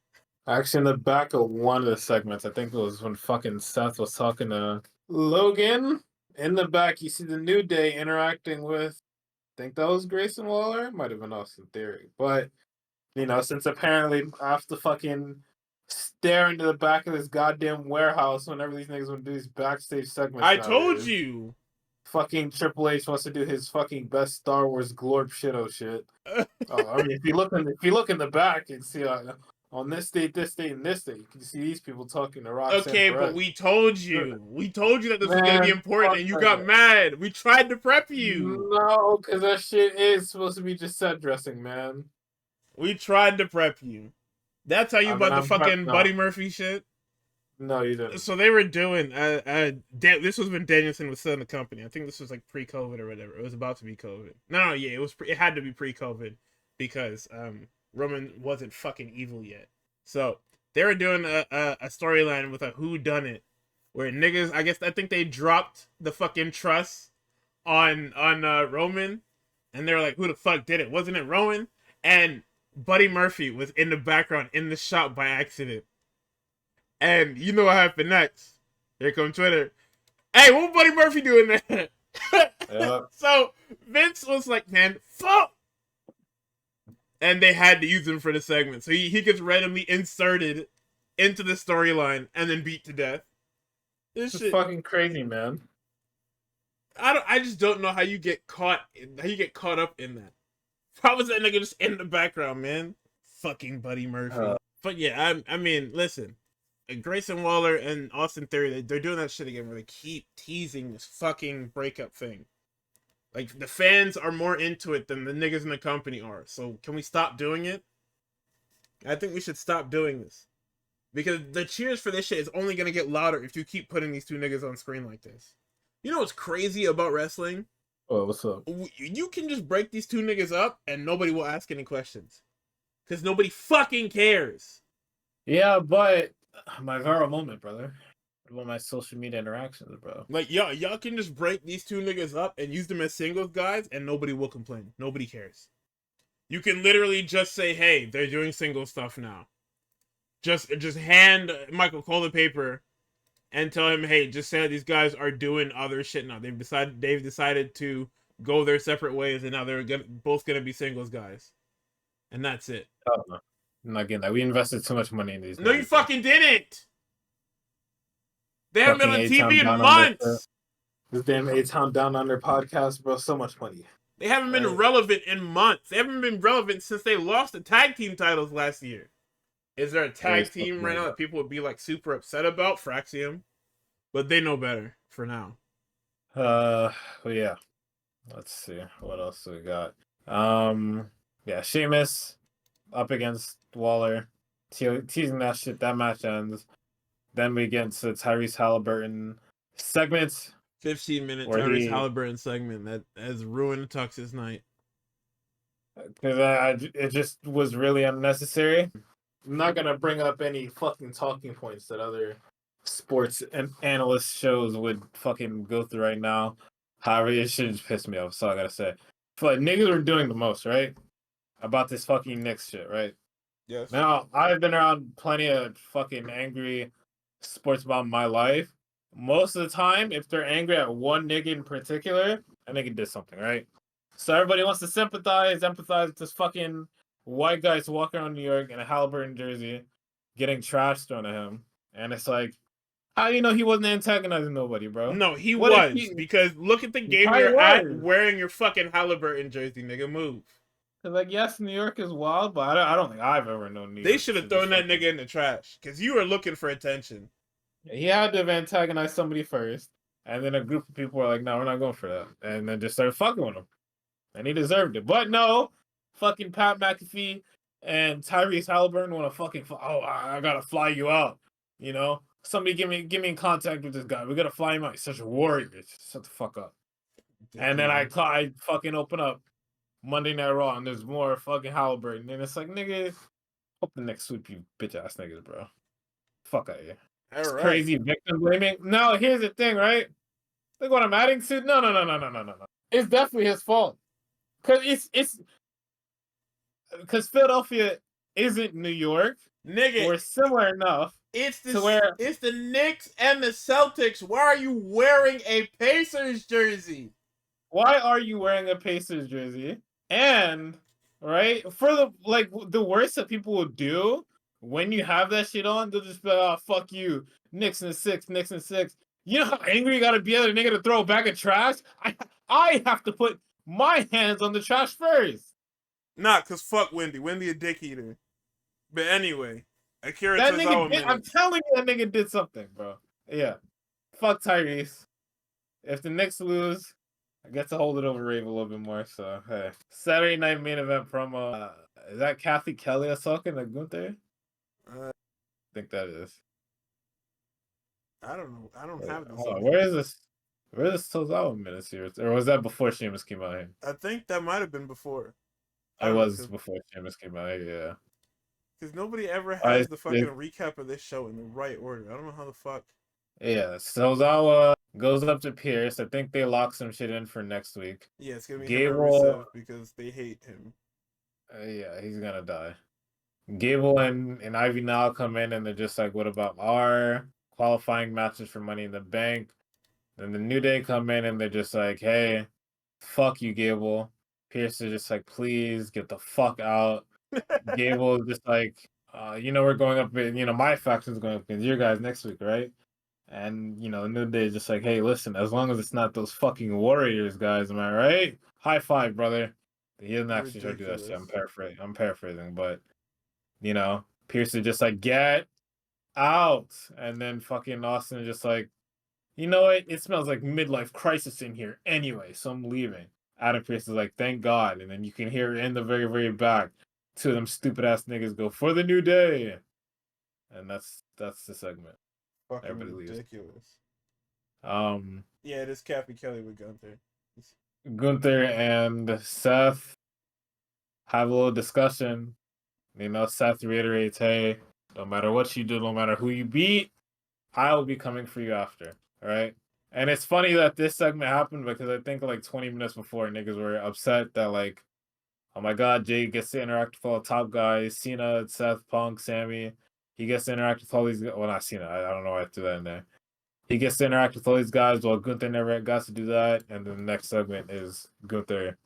Actually, in the back of one of the segments, I think it was when fucking Seth was talking to Logan. In the back, you see the New Day interacting with, I think that was Grayson Waller. Might have been Austin Theory. But, you know, since apparently I have to fucking stare into the back of this goddamn warehouse whenever these niggas want to do these backstage segments. I told you. Fucking Triple H wants to do his fucking best Star Wars glorp shit. I mean, if you look in the back and see on this date, and this date, you can see these people talking to Roxanne. Okay, Perez. but we told you that this was gonna be important, and you got mad. We tried to prep you. No, because that shit is supposed to be just set dressing, man. We tried to prep you. That's how you bought the fucking Buddy Murphy shit. No, you didn't. So they were doing. This was when Danielson was still in the company. I think this was like pre-COVID or whatever. It was about to be COVID. No, yeah, it was. It had to be pre-COVID because Roman wasn't fucking evil yet. So they were doing a storyline with a who done it where niggas, I think they dropped the fucking trust on Roman, and they were like, who the fuck did it? Wasn't it Roman? And Buddy Murphy was in the background in the shot by accident. And you know what happened next? Here come Twitter. Hey, what Buddy Murphy doing there? Yep. So Vince was like, man, fuck. And they had to use him for the segment. So he gets randomly inserted into the storyline and then beat to death. This It's shit, fucking crazy, man. I just don't know how you get caught up in that. How was that nigga just in the background, man? Fucking Buddy Murphy. But yeah, I mean, listen. Grayson Waller and Austin Theory, they're doing that shit again where they keep teasing this fucking breakup thing. Like, the fans are more into it than the niggas in the company are. So, can we stop doing it? I think we should stop doing this. Because the cheers for this shit is only gonna get louder if you keep putting these two niggas on screen like this. You know what's crazy about wrestling? Oh, what's up? You can just break these two niggas up and nobody will ask any questions. Because nobody fucking cares. Yeah, but my viral moment, brother. What about my social media interactions, bro? Like, y'all can just break these two niggas up and use them as singles guys and nobody will complain. Nobody cares. You can literally just say, hey, they're doing single stuff now. Just hand Michael Cole the paper and tell him, hey, just say that these guys are doing other shit now. They've decided to go their separate ways and now they're both gonna be singles guys. And that's it. Oh, no. I'm not getting that. We invested too much money in these. No, you fucking didn't. They haven't been on TV in months. This damn A-Town Down Under podcast, bro. So much money. They haven't been relevant in months. They haven't been relevant since they lost the tag team titles last year. Is there a tag team right now that people would be like super upset about? Fraxium. But they know better for now. Well, yeah. Let's see. What else we got? Yeah, Sheamus up against Waller. Teasing that shit. That match ends. Then we get into Tyrese Halliburton segment. 15-minute Tyrese Halliburton segment that has ruined Tux's night. Because it just was really unnecessary. I'm not gonna bring up any fucking talking points that other sports and analyst shows would fucking go through right now. However, it should just piss me off. That's all I gotta say. But niggas are doing the most, right? About this fucking Knicks shit, right? Yes. Now, I've been around plenty of fucking angry sports about my life. Most of the time, if they're angry at one nigga in particular, a nigga did something, right? So everybody wants to empathize with this fucking white guy's walking around New York in a Halliburton jersey, getting trash thrown at him. And it's like, how do you know he wasn't antagonizing nobody, bro? No, he was. Because look at the game you're at wearing your fucking Halliburton jersey, nigga. Move. Like, yes, New York is wild, but I don't think I've ever known New York. They should have thrown that nigga in the trash. Because you were looking for attention. He had to have antagonized somebody first. And then a group of people were like, no, we're not going for that. And then just started fucking with him. And he deserved it. But no, fucking Pat McAfee and Tyrese Halliburton want to fucking, I gotta fly you out. You know? Somebody get me in contact with this guy. We gotta fly him out. He's such a warrior. Just shut the fuck up. And then I fucking open up Monday Night Raw and there's more fucking Halliburton. And it's like, nigga, hope the next sweep you bitch ass niggas, bro. Fuck out of here. It's crazy victim blaming. No, here's the thing, right? Look what I'm adding to. No. It's definitely his fault. Because Philadelphia isn't New York. Nigga. We're similar enough. It's the Knicks and the Celtics. Why are you wearing a Pacers jersey? Why are you wearing a Pacers jersey? And, right, for the worst that people will do when you have that shit on, they'll just be like, oh, fuck you. Knicks and six. You know how angry you gotta be at a nigga to throw a bag of trash? I have to put my hands on the trash first. Nah, cause fuck Wendy. Wendy a dick eater. But anyway, Akira that Tozawa nigga I'm telling you, that nigga did something, bro. Yeah. Fuck Tyrese. If the Knicks lose, I get to hold it over Rave a little bit more. So hey, Saturday night main event promo. Is that Kathy Kelly that's talking to Gunther? I think that is. I don't know. I don't have this. Where is this? Where is this Tozawa minutes here? Or was that before Sheamus came out here? I think that might have been before. It was before Sheamus came out here, yeah. Because nobody ever has the fucking recap of this show in the right order. I don't know how the fuck. Yeah, Tozawa goes up to Pierce. I think they lock some shit in for next week. Yeah, it's gonna be him and Gable, Rusev because they hate him. yeah, he's gonna die. Gable and Ivy now come in and they're just like, what about our qualifying matches for Money in the Bank? Then the New Day come in and they're just like, hey, fuck you, Gable. Pierce is just like, please get the fuck out. Gable is just like, we're going up, my faction's going up against your guys next week, right? And, the New Day is just like, hey, listen, as long as it's not those fucking Warriors guys, am I right? High five, brother. He didn't actually try to do that shit. Ridiculous. I'm paraphrasing, but, Pierce is just like, get out. And then fucking Austin is just like, you know what? It smells like midlife crisis in here anyway, so I'm leaving. Adam Pierce is like, thank God. And then you can hear in the very, very back, two of them stupid ass niggas go, for the New Day. And that's the segment. Fucking Everybody leaves. ridiculous. Um Yeah, it is Kathy Kelly with Gunther. Gunther and Seth have a little discussion. Seth reiterates, hey, no matter what you do, no matter who you beat, I will be coming for you after. All right. And it's funny that this segment happened because I think like 20 minutes before niggas were upset that like, oh my god, Jay gets to interact with all the top guys, Cena, Seth, Punk, Sammy. He gets to interact with all these well, not Cena, I don't know why I threw that in there. He gets to interact with all these guys while Gunther never got to do that. And then the next segment is Gunther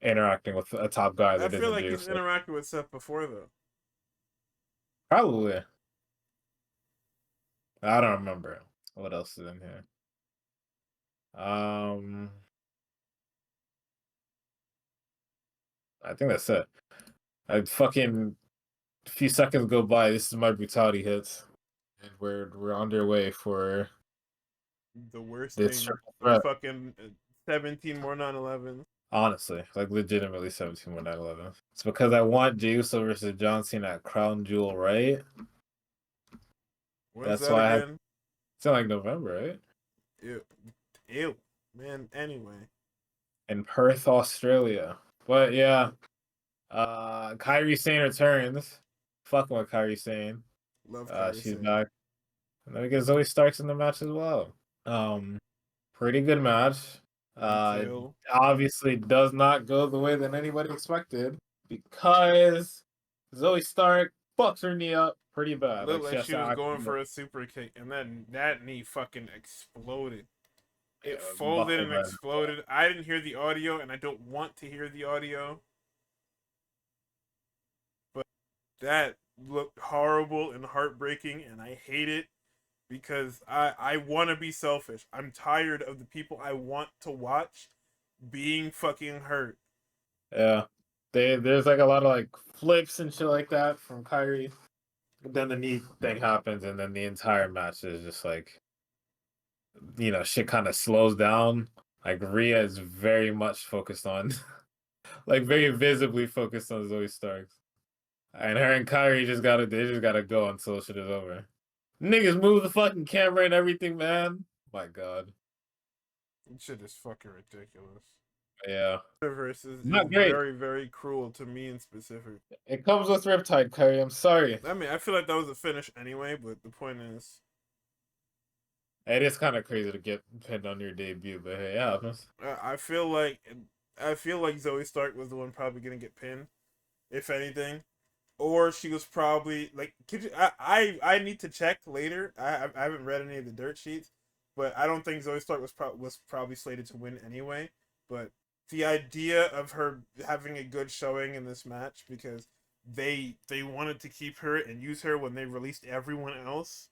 interacting with a top guy I that feel isn't like Jay he's Uso. interacted with Seth before though. Probably. I don't remember. What else is in here? I think that's it. I fucking a few seconds go by. This is my brutality hits, and we're underway for The worst this thing triple in threat. fucking 17 more 9/11. Honestly, like legitimately 17 more 9/11. It's because I want Jey Uso versus John Cena at Crown Jewel, right? When's That's that why I had. again? It's in like November, right? Ew. Ew. Man, anyway. In Perth, Australia. But yeah, Kyrie Sane returns. Fucking with Kyrie Sane. Love Kyrie She's Sane. back. And then we get Zoe Starks in the match as well. Pretty good match. Detail. Obviously does not go the way that anybody expected because Zoe Stark fucks her knee up pretty bad. Like Looked she like has she to was going actually for a super kick, and then that knee fucking exploded. It folded buckle and that. exploded. I didn't hear the audio, and I don't want to hear the audio. But that looked horrible and heartbreaking, and I hate it because I want to be selfish. I'm tired of the people I want to watch being fucking hurt. Yeah. There's like a lot of like flips and shit like that from Kyrie. Then the knee thing happens and then the entire match is just like shit kind of slows down. Like Rhea is very much focused on like very visibly focused on Zoe Starks. And her and Kyrie they just gotta go until shit is over. Niggas move the fucking camera and everything, man. My god. Shit is fucking ridiculous. Yeah. Universe is Not great. very, very cruel to me in specific. It comes with Riptide, Kyrie. I'm sorry. I mean, I feel like that was a finish anyway, but the point is, It is kind of crazy to get pinned on your debut, but hey, it happens. I feel like Zoe Stark was the one probably gonna get pinned, if anything, or she was probably like. I need to check later. I haven't read any of the dirt sheets, but I don't think Zoe Stark was probably slated to win anyway. But the idea of her having a good showing in this match because they wanted to keep her and use her when they released everyone else,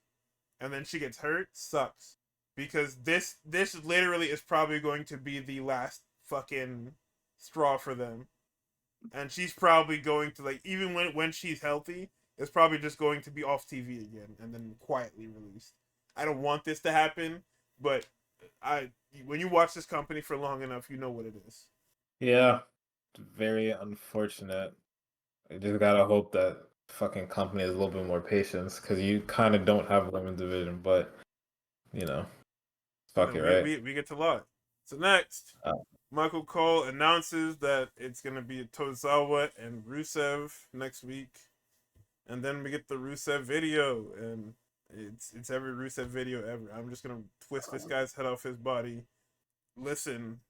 and then she gets hurt sucks because this literally is probably going to be the last fucking straw for them, and she's probably going to like even when she's healthy, it's probably just going to be off TV again and then quietly released. I don't want this to happen, but I when you watch this company for long enough, you know what it is. Yeah. Very unfortunate. I just gotta hope that fucking company has a little bit more patience because you kind of don't have a women's division, but you know, fuck And it, we right? we, we get to lot. So next, Uh, Michael Cole announces that it's gonna be Tozawa and Rusev next week, and then we get the Rusev video, and It's every Rusev video ever. I'm just gonna twist this guy's head off his body. Listen,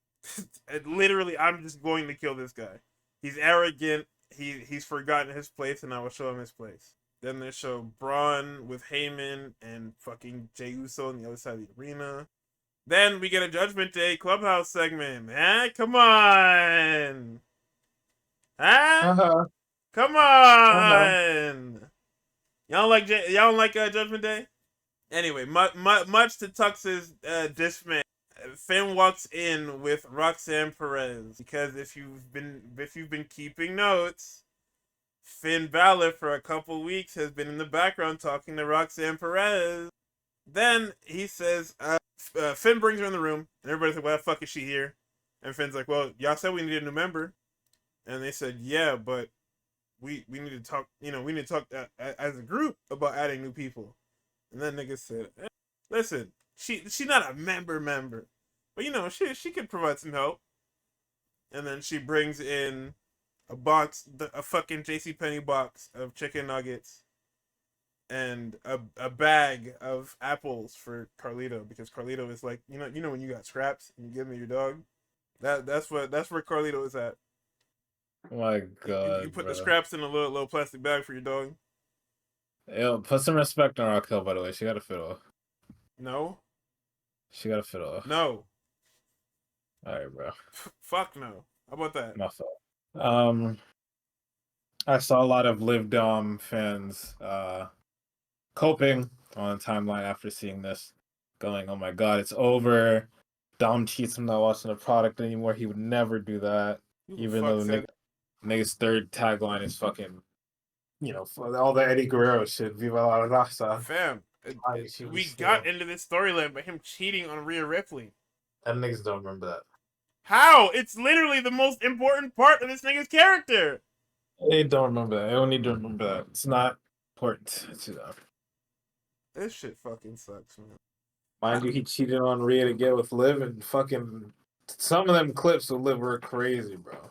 literally, I'm just going to kill this guy. He's arrogant. He's forgotten his place, and I will show him his place. Then they show Braun with Heyman and fucking Jey Uso on the other side of the arena. Then we get a Judgment Day Clubhouse segment. Come on. Uh-huh. Come Uh-huh. on. Y'all don't like Judgment Day? Anyway, much to Tux's dismay, Finn walks in with Roxanne Perez because if you've been keeping notes, Finn Balor for a couple weeks has been in the background talking to Roxanne Perez. Then he says, Finn brings her in the room, and everybody's like, "Why the fuck is she here?" And Finn's like, "Well, y'all said we needed a new member," and they said, "Yeah, but we need to talk. We need to talk as a group about adding new people." And that nigga said, "Listen, she's not a member, but she could provide some help." And then she brings in a fucking JCPenney box of chicken nuggets and a bag of apples for Carlito because Carlito is like, when you got scraps and you give me your dog, that's where Carlito is at. My You God, put the bro. scraps in a little plastic bag for your dog. Yo, put some respect on Raquel, by the way. She got a fiddle. No, She got a fiddle. no, Alright, bro. fuck no. How about that? My fault. I saw a lot of Liv Dom fans coping on the timeline after seeing this, going, "Oh my God, it's over. Dom cheats. I'm not watching the product anymore. He would never do that." Who the Even fuck though said nigga's third tagline is fucking, for all the Eddie Guerrero shit. Viva la raza. fam? We got into this storyline by him cheating on Rhea Ripley. And niggas don't remember that. How? It's literally the most important part of this nigga's character. They don't remember that. They don't need to remember that. It's not important to them. This shit fucking sucks, man. Mind you, he cheated on Rhea to get with Liv, and fucking some of them clips with Liv were crazy, bro.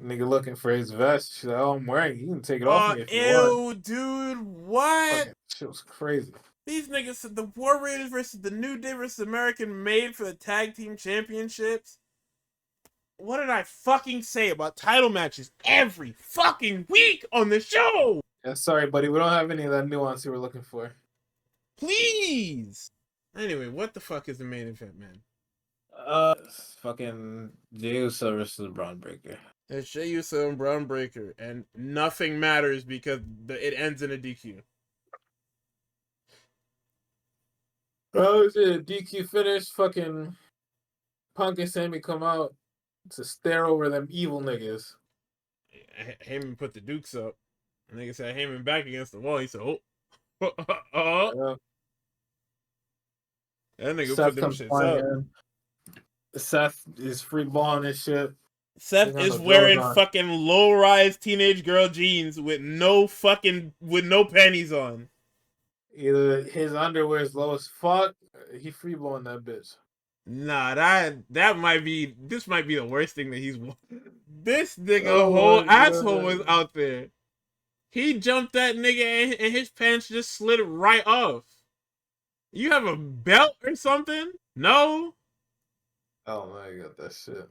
Nigga looking for his vest. She's like, "Oh, I'm wearing it. You can take it off Oh, me if you want." ew, dude, what? Fucking shit was crazy. These niggas said the War Raiders versus the New Day versus American made for the tag team championships. What did I fucking say about title matches every fucking week on the show? Yeah, sorry, buddy. We don't have any of that nuance you were looking for. Please. Anyway, what the fuck is the main event, man? Fucking Jey Uso versus Braun Breaker. It's Jey Uso and Braun Breaker, and nothing matters because it ends in a DQ. Oh shit, DQ finish. Fucking Punk and Sammy come out to stare over them evil niggas. Heyman put the Dukes up. And nigga said Heyman back against the wall. He said, "Oh, Yeah. that nigga Seth put them comes shits flying up." in. Seth is free balling this shit. Seth is wearing fucking low-rise teenage girl jeans with no panties on. Either his underwear is low as fuck, he free balling that bitch. Nah, this might be the worst thing that he's won. This nigga whole asshole was out there. He jumped that nigga and his pants just slid right off. You have a belt or something? No? Oh my god, that shit.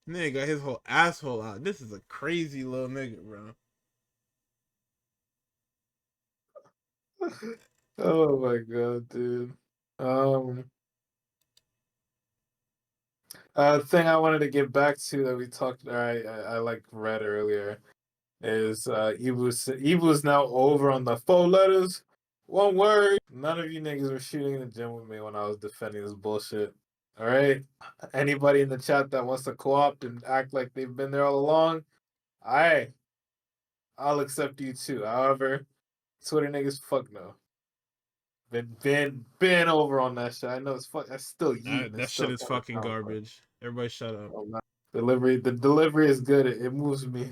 Nigga got his whole asshole out. This is a crazy little nigga, bro. Oh my god, dude. Thing I wanted to get back to that we talked, or I like read earlier, is Evu's now over on the 4 letters. One word. None of you niggas were shooting in the gym with me when I was defending this bullshit. All right. Anybody in the chat that wants to co-opt and act like they've been there all along, I'll accept you too. However, Twitter niggas, fuck no. Been over on that shit. I know it's fuck. That's still you. That shit is fucking garbage. Everybody shut up. Oh, the delivery is good. It moves me.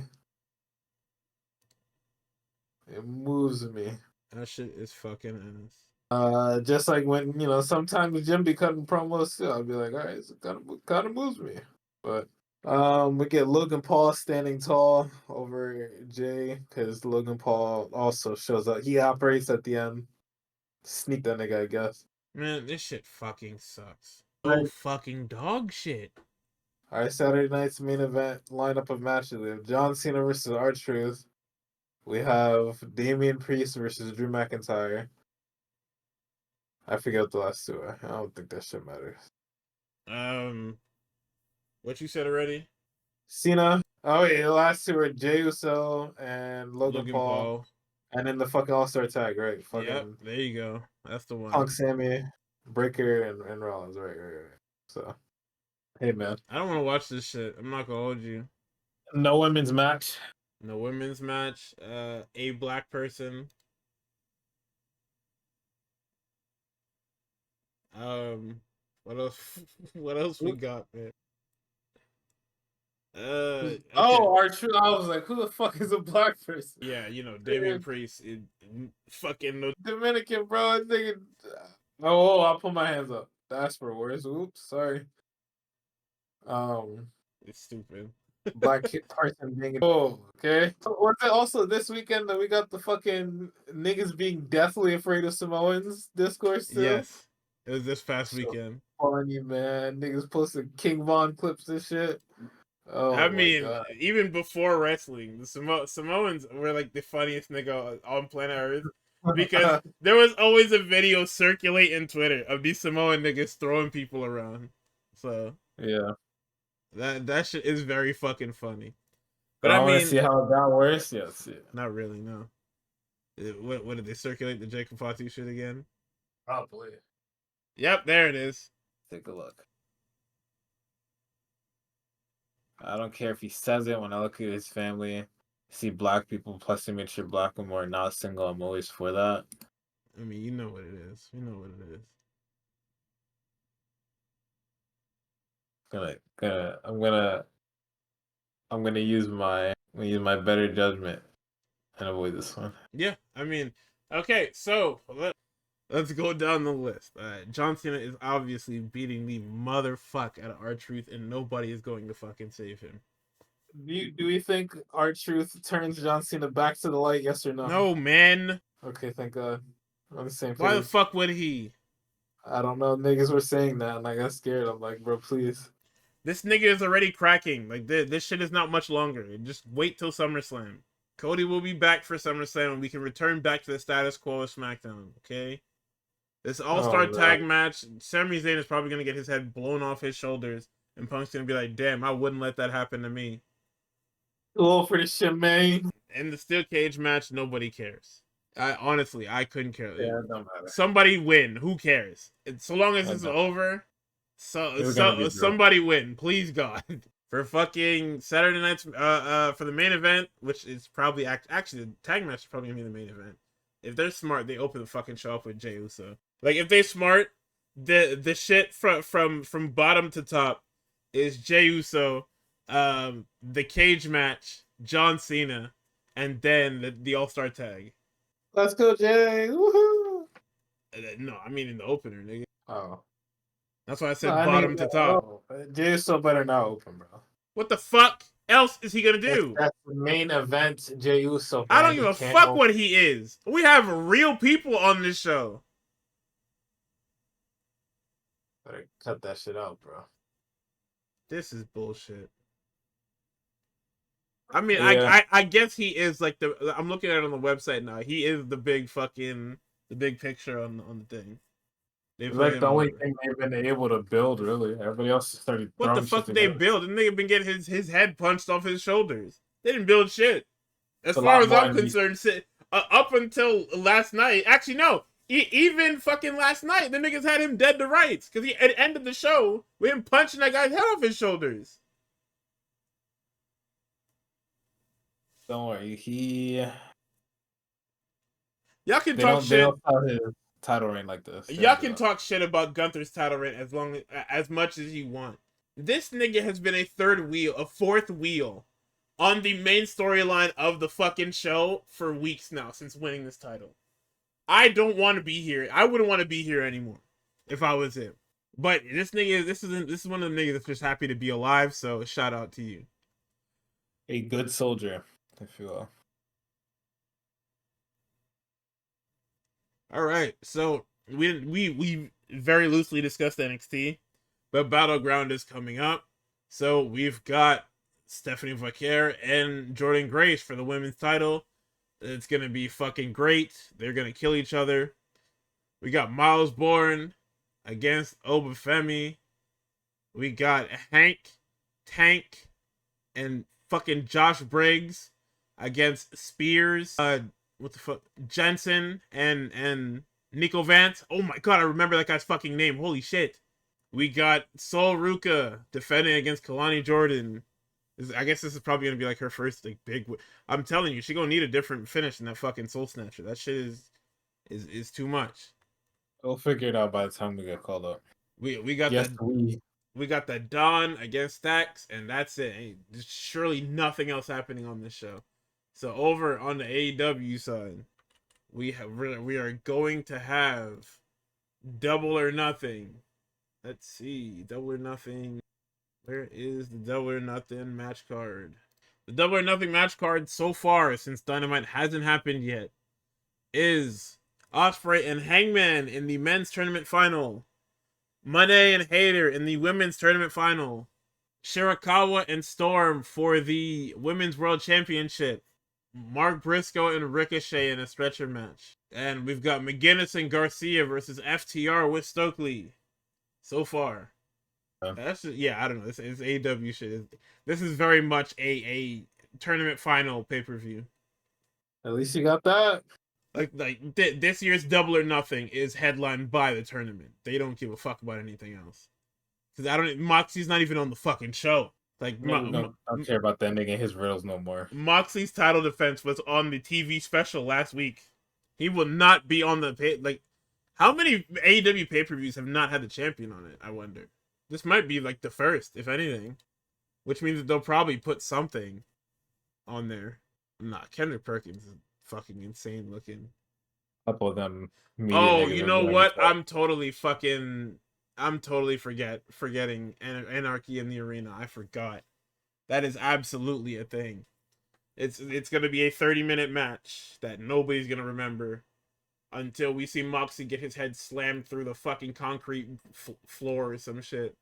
It moves me. That shit is fucking ass. Just like when sometimes Jim be cutting promos too. I'll be like, all right, it kind of moves me. But we get Logan Paul standing tall over Jay because Logan Paul also shows up. He operates at the end. Sneak that nigga, I guess. Man, this shit fucking sucks. Oh, Right. fucking dog shit. All right, Saturday night's main event lineup of matches. We have John Cena versus R-Truth. We have Damian Priest versus Drew McIntyre. I forget what the last two are. I don't think that shit matters. What you said already? Cena. Oh wait, the last two are Jey Uso and Logan Logan Paul. Paul. And then the fucking All-Star tag, right? Yep, Fucking there you go. That's the one. Punk, Sammy, Breaker, and Rollins. Right. So, hey, man. I don't want to watch this shit. I'm not gonna hold you. No women's match. No women's match. A black person. What else? What else we got, man? Okay. Oh, R-Truth. I was like, who the fuck is a black person? Yeah, you know, Damian Priest. Fucking no. Dominican, bro. I think. Oh, I'll put my hands up. That's for worse. Oops, sorry. It's stupid. Black person being. Oh, okay. So was it also this weekend that we got the fucking niggas being deathly afraid of Samoans discourse too? Yes, it was this past So weekend. funny, man. Niggas posting King Von clips and shit. Oh I my mean, god. even before wrestling, the Samoans were like the funniest nigga on planet Earth because there was always a video circulating Twitter of these Samoan niggas throwing people around. So Yeah. that shit is very fucking funny. But But I I want to mean, see how it got worse. Yes. Yeah. not really. No. What did they circulate the Jacob Fatu shit again? Probably. Yep, there it is. Take a look. I don't care if he says it. When I look at his family, see black people plus he made sure black women are not single. I'm always for that. I mean, you know what it is. You know what it is. I'm gonna use my better judgment and avoid this one. Yeah, I mean, okay, so let's go down the list. John Cena is obviously beating the motherfuck out of R-Truth, and nobody is going to fucking save him. Do we think R-Truth turns John Cena back to the light? Yes or no? No, man. Okay, thank God. We're on the same Why the page. fuck would he? I don't know. Niggas were saying that, and I got scared. I'm like, bro, please. This nigga is already cracking. Like, this shit is not much longer. Just wait till SummerSlam. Cody will be back for SummerSlam, and we can return back to the status quo of SmackDown, okay? This All-Star tag match, Sami Zayn is probably going to get his head blown off his shoulders, and Punk's going to be like, damn, I wouldn't let that happen to me. Go for the shit, man. In the steel cage match, nobody cares. Honestly, I couldn't care. Yeah, it don't matter. Somebody win. Who cares? So long as it's over, somebody win. Please, God. For fucking Saturday night's, for the main event, which is probably, actually, the tag match is probably going to be the main event. If they're smart, they open the fucking show up with Jey Uso. Like, if they smart, the shit from bottom to top is Jey Uso, the cage match, John Cena, and then the All-Star tag. Let's go, Jay. Woohoo! No, I mean in the opener, nigga. Oh. That's why I said bottom to top. Jey Uso better not open, bro. What the fuck else is he gonna do? That's the main event, Jey Uso. I don't give a fuck what he is. We have real people on this show. Better cut that shit out, bro. This is bullshit. I mean, yeah. I guess he is like I'm looking at it on the website now. He is the big picture on the thing. It's like the only thing they've been able to build, really. Everybody else started. What the fuck did they build? Didn't they been getting his head punched off his shoulders? They didn't build shit. As far as I'm concerned, up until last night. Actually, no. Even fucking last night, the niggas had him dead to rights because he had ended the show with him punching that guy's head off his shoulders. Don't worry, y'all can talk shit. His title reign like this. Y'all can talk shit about Gunther's title reign as much as you want. This nigga has been a fourth wheel on the main storyline of the fucking show for weeks now since winning this title. I don't want to be here. I wouldn't want to be here anymore if I was him. But this nigga, this is one of the niggas that's just happy to be alive. So shout out to you. A good soldier, if you will. All right, so we very loosely discussed NXT, but Battleground is coming up. So we've got Stephanie Vaquer and Jordan Grace for the women's title. It's gonna be fucking great. They're gonna kill each other. We got Miles Bourne against Obafemi. We got Hank, Tank, and fucking Josh Briggs against Spears. What the fuck? Jensen and Nico Vance. Oh my god, I remember that guy's fucking name. Holy shit. We got Sol Ruka defending against Kalani Jordan. I guess this is probably gonna be like her first like big. I'm telling you, she gonna need a different finish than that fucking Soul Snatcher. That shit is too much. We'll figure it out by the time we get called up. We got Yes, that. We got that Dawn against Stacks, and that's it. There's surely nothing else happening on this show. So over on the AEW side, we are going to have Double or Nothing. Let's see, Double or Nothing. Where is the Double or Nothing match card? The Double or Nothing match card so far, since Dynamite hasn't happened yet, is Ospreay and Hangman in the men's tournament final. Money and Hater in the women's tournament final. Shirakawa and Storm for the women's world championship. Mark Briscoe and Ricochet in a stretcher match. And we've got McGuinness and Garcia versus FTR with Stokely. So far. That's just, yeah, I don't know. This is AEW shit. This is very much a tournament final pay-per-view. At least you got that. Like this year's Double or Nothing is headlined by the tournament. They don't give a fuck about anything else. Because Moxie's not even on the fucking show. Like, I don't care about that nigga and his riddles no more. Moxley's title defense was on the TV special last week. He will not be on the like. How many AEW pay-per-views have not had the champion on it? I wonder. This might be like the first, if anything, which means that they'll probably put something on there. Nah, Kendrick Perkins is fucking insane looking. A couple of them. Oh, you know what? I'm totally forgetting Anarchy in the Arena. I forgot. That is absolutely a thing. It's gonna be a 30-minute match that nobody's gonna remember until we see Moxie get his head slammed through the fucking concrete floor or some shit.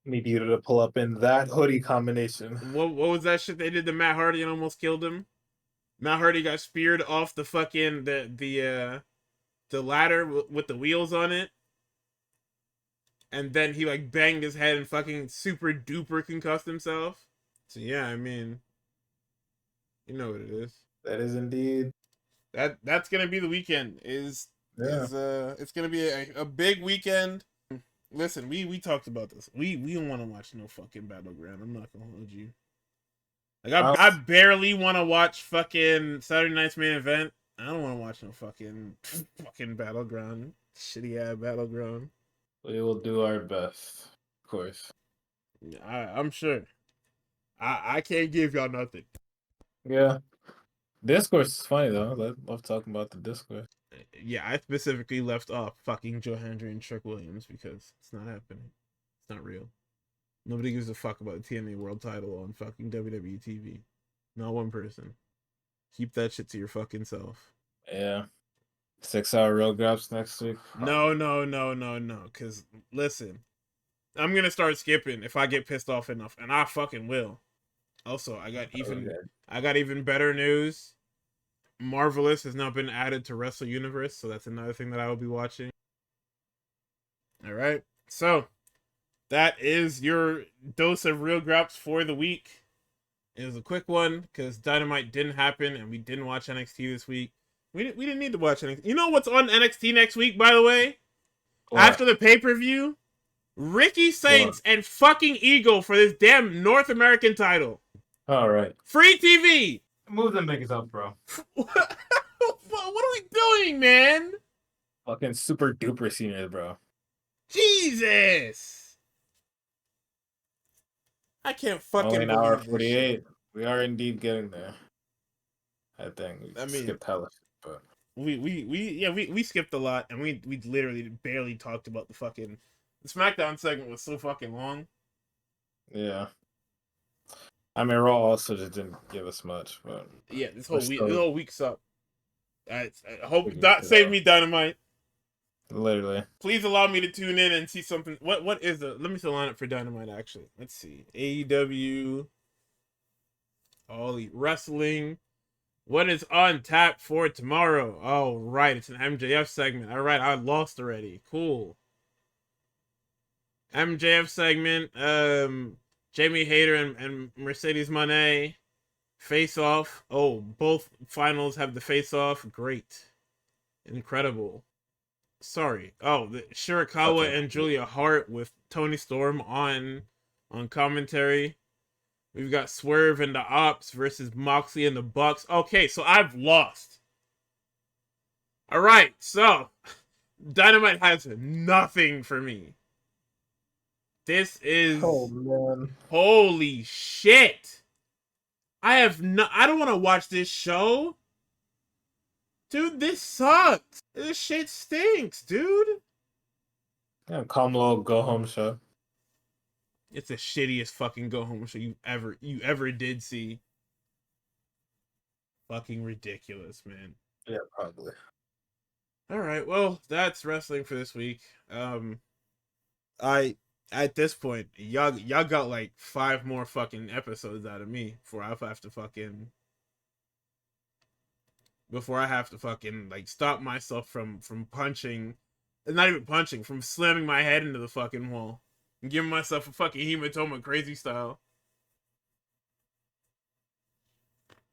Need you to pull up in that hoodie combination. What was that shit they did to Matt Hardy and almost killed him? Matt Hardy got speared off the fucking the ladder with the wheels on it. And then he like banged his head and fucking super duper concussed himself. So yeah, I mean, you know what it is. That is indeed. That's gonna be the weekend. It's gonna be a big weekend. Listen, we talked about this. We don't want to watch no fucking Battleground. I'm not gonna hold you. Like I barely want to watch fucking Saturday Night's Main Event. I don't want to watch no fucking Battleground. Shitty ass Battleground. We will do our best, of course. I'm sure. I can't give y'all nothing. Yeah. Discourse is funny though. I love talking about the discourse. Yeah, I specifically left off fucking Joe Hendry and Trick Williams because it's not happening. It's not real. Nobody gives a fuck about the TNA World Title on fucking WWE TV. Not one person. Keep that shit to your fucking self. Yeah. 6-hour real Graps next week. No. Cause listen, I'm gonna start skipping if I get pissed off enough, and I fucking will. Also, I got even better news. Marvelous has now been added to Wrestle Universe, so that's another thing that I will be watching. All right, so that is your dose of real Graps for the week. It was a quick one because Dynamite didn't happen and we didn't watch NXT this week. We didn't need to watch NXT. You know what's on NXT next week, by the way? What? After the pay-per-view? Ricky Saints and fucking Eagle for this damn North American title. All right. Free TV. Move them niggas up, bro. What are we doing, man? Fucking super duper seniors, bro. Jesus. I can't fucking believe an hour 48. We are indeed getting there. I think we skipped hella, but we skipped a lot, and we literally barely talked about the SmackDown segment was so fucking long. Yeah. I mean, Raw also just didn't give us much, but yeah, this whole week sucked. I hope not save me, Dynamite. Literally. Please allow me to tune in and see something. What is the? Let me see the lineup for Dynamite. Actually, let's see. AEW, All Elite Wrestling. What is on tap for tomorrow? Oh, right, it's an MJF segment. All right, I lost already. Cool. MJF segment. Jamie Hayter and Mercedes Moné face off. Oh, both finals have the face off. Great, incredible. Sorry. Oh, the Shirakawa Okay. and Julia Hart with Tony Storm on commentary. We've got Swerve and the Ops versus Moxley and the Bucks. Okay, so I've lost. All right, so Dynamite has nothing for me. This is man. holy shit. I don't want to watch this show. Dude, this sucks. This shit stinks, dude. Yeah, calm little go home show. It's the shittiest fucking go home show you ever did see. Fucking ridiculous, man. Yeah, probably. All right, well, that's wrestling for this week. I at this point, y'all got like 5 more fucking episodes out of me before I have to fucking like stop myself from punching, not even punching, from slamming my head into the fucking wall and giving myself a fucking hematoma crazy style.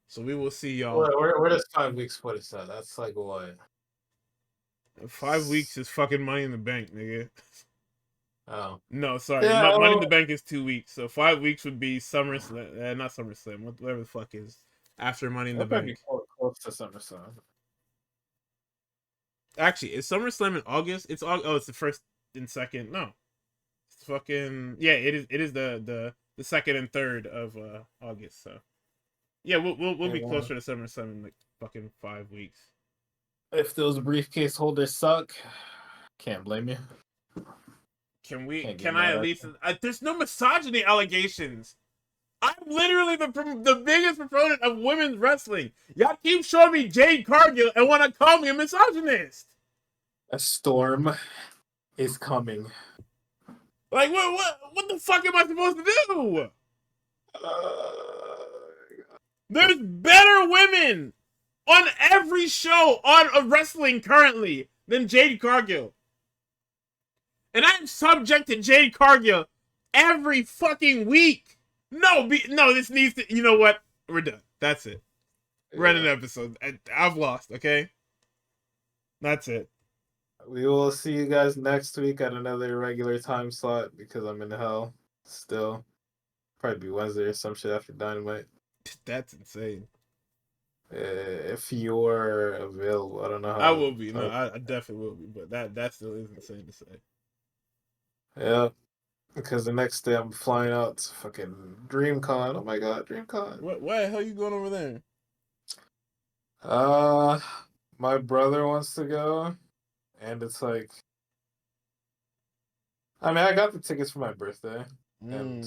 So we will see y'all. Where does 5 weeks put us at? That's like what? 5 weeks is fucking Money in the Bank, nigga. Oh. No, sorry. Yeah, Money in the Bank is 2 weeks. So 5 weeks would be SummerSlam. Not SummerSlam. Whatever the fuck is after Money in the that might be Bank. close to SummerSlam. Actually, is SummerSlam in August? It's oh, it's the first and second. No, it's fucking yeah. It is the second and third of August. So yeah, we'll be closer to SummerSlam in like fucking 5 weeks. If those briefcase holders suck, can't blame you. Can I at least? There's no misogyny allegations. I'm literally the biggest proponent of women's wrestling. Y'all keep showing me Jade Cargill and want to call me a misogynist. A storm is coming. Like what the fuck am I supposed to do? There's better women on every show on wrestling currently than Jade Cargill. And I'm subject to Jade Cargill every fucking week. No, this needs to, you know what? We're done. That's it. We're at an episode. I've lost, okay? That's it. We will see you guys next week at another regular time slot because I'm in hell still. Probably be Wednesday or some shit after Dynamite. That's insane. If you're available, I don't know how. I will be. No, I definitely will be. But that still is insane to say. Yeah, because the next day I'm flying out to fucking DreamCon. Oh my god, DreamCon. Why the hell you going over there? My brother wants to go, and it's like, I mean, I got the tickets for my birthday, and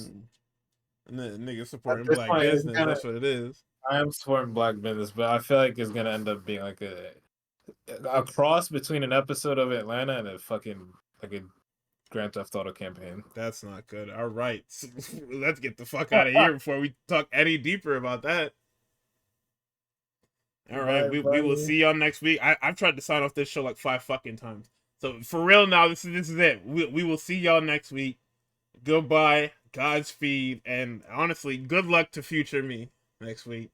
the nigga supporting black business. That's what it is. I am supporting black business, but I feel like it's gonna end up being like a cross between an episode of Atlanta and a fucking like a Grand Theft Auto campaign. That's not good. All right, let's get the fuck out of here before we talk any deeper about that. All right, we will see y'all next week. I've tried to sign off this show like 5 fucking times. So for real now, this is it. We will see y'all next week. Goodbye, Godspeed, and honestly, good luck to future me next week.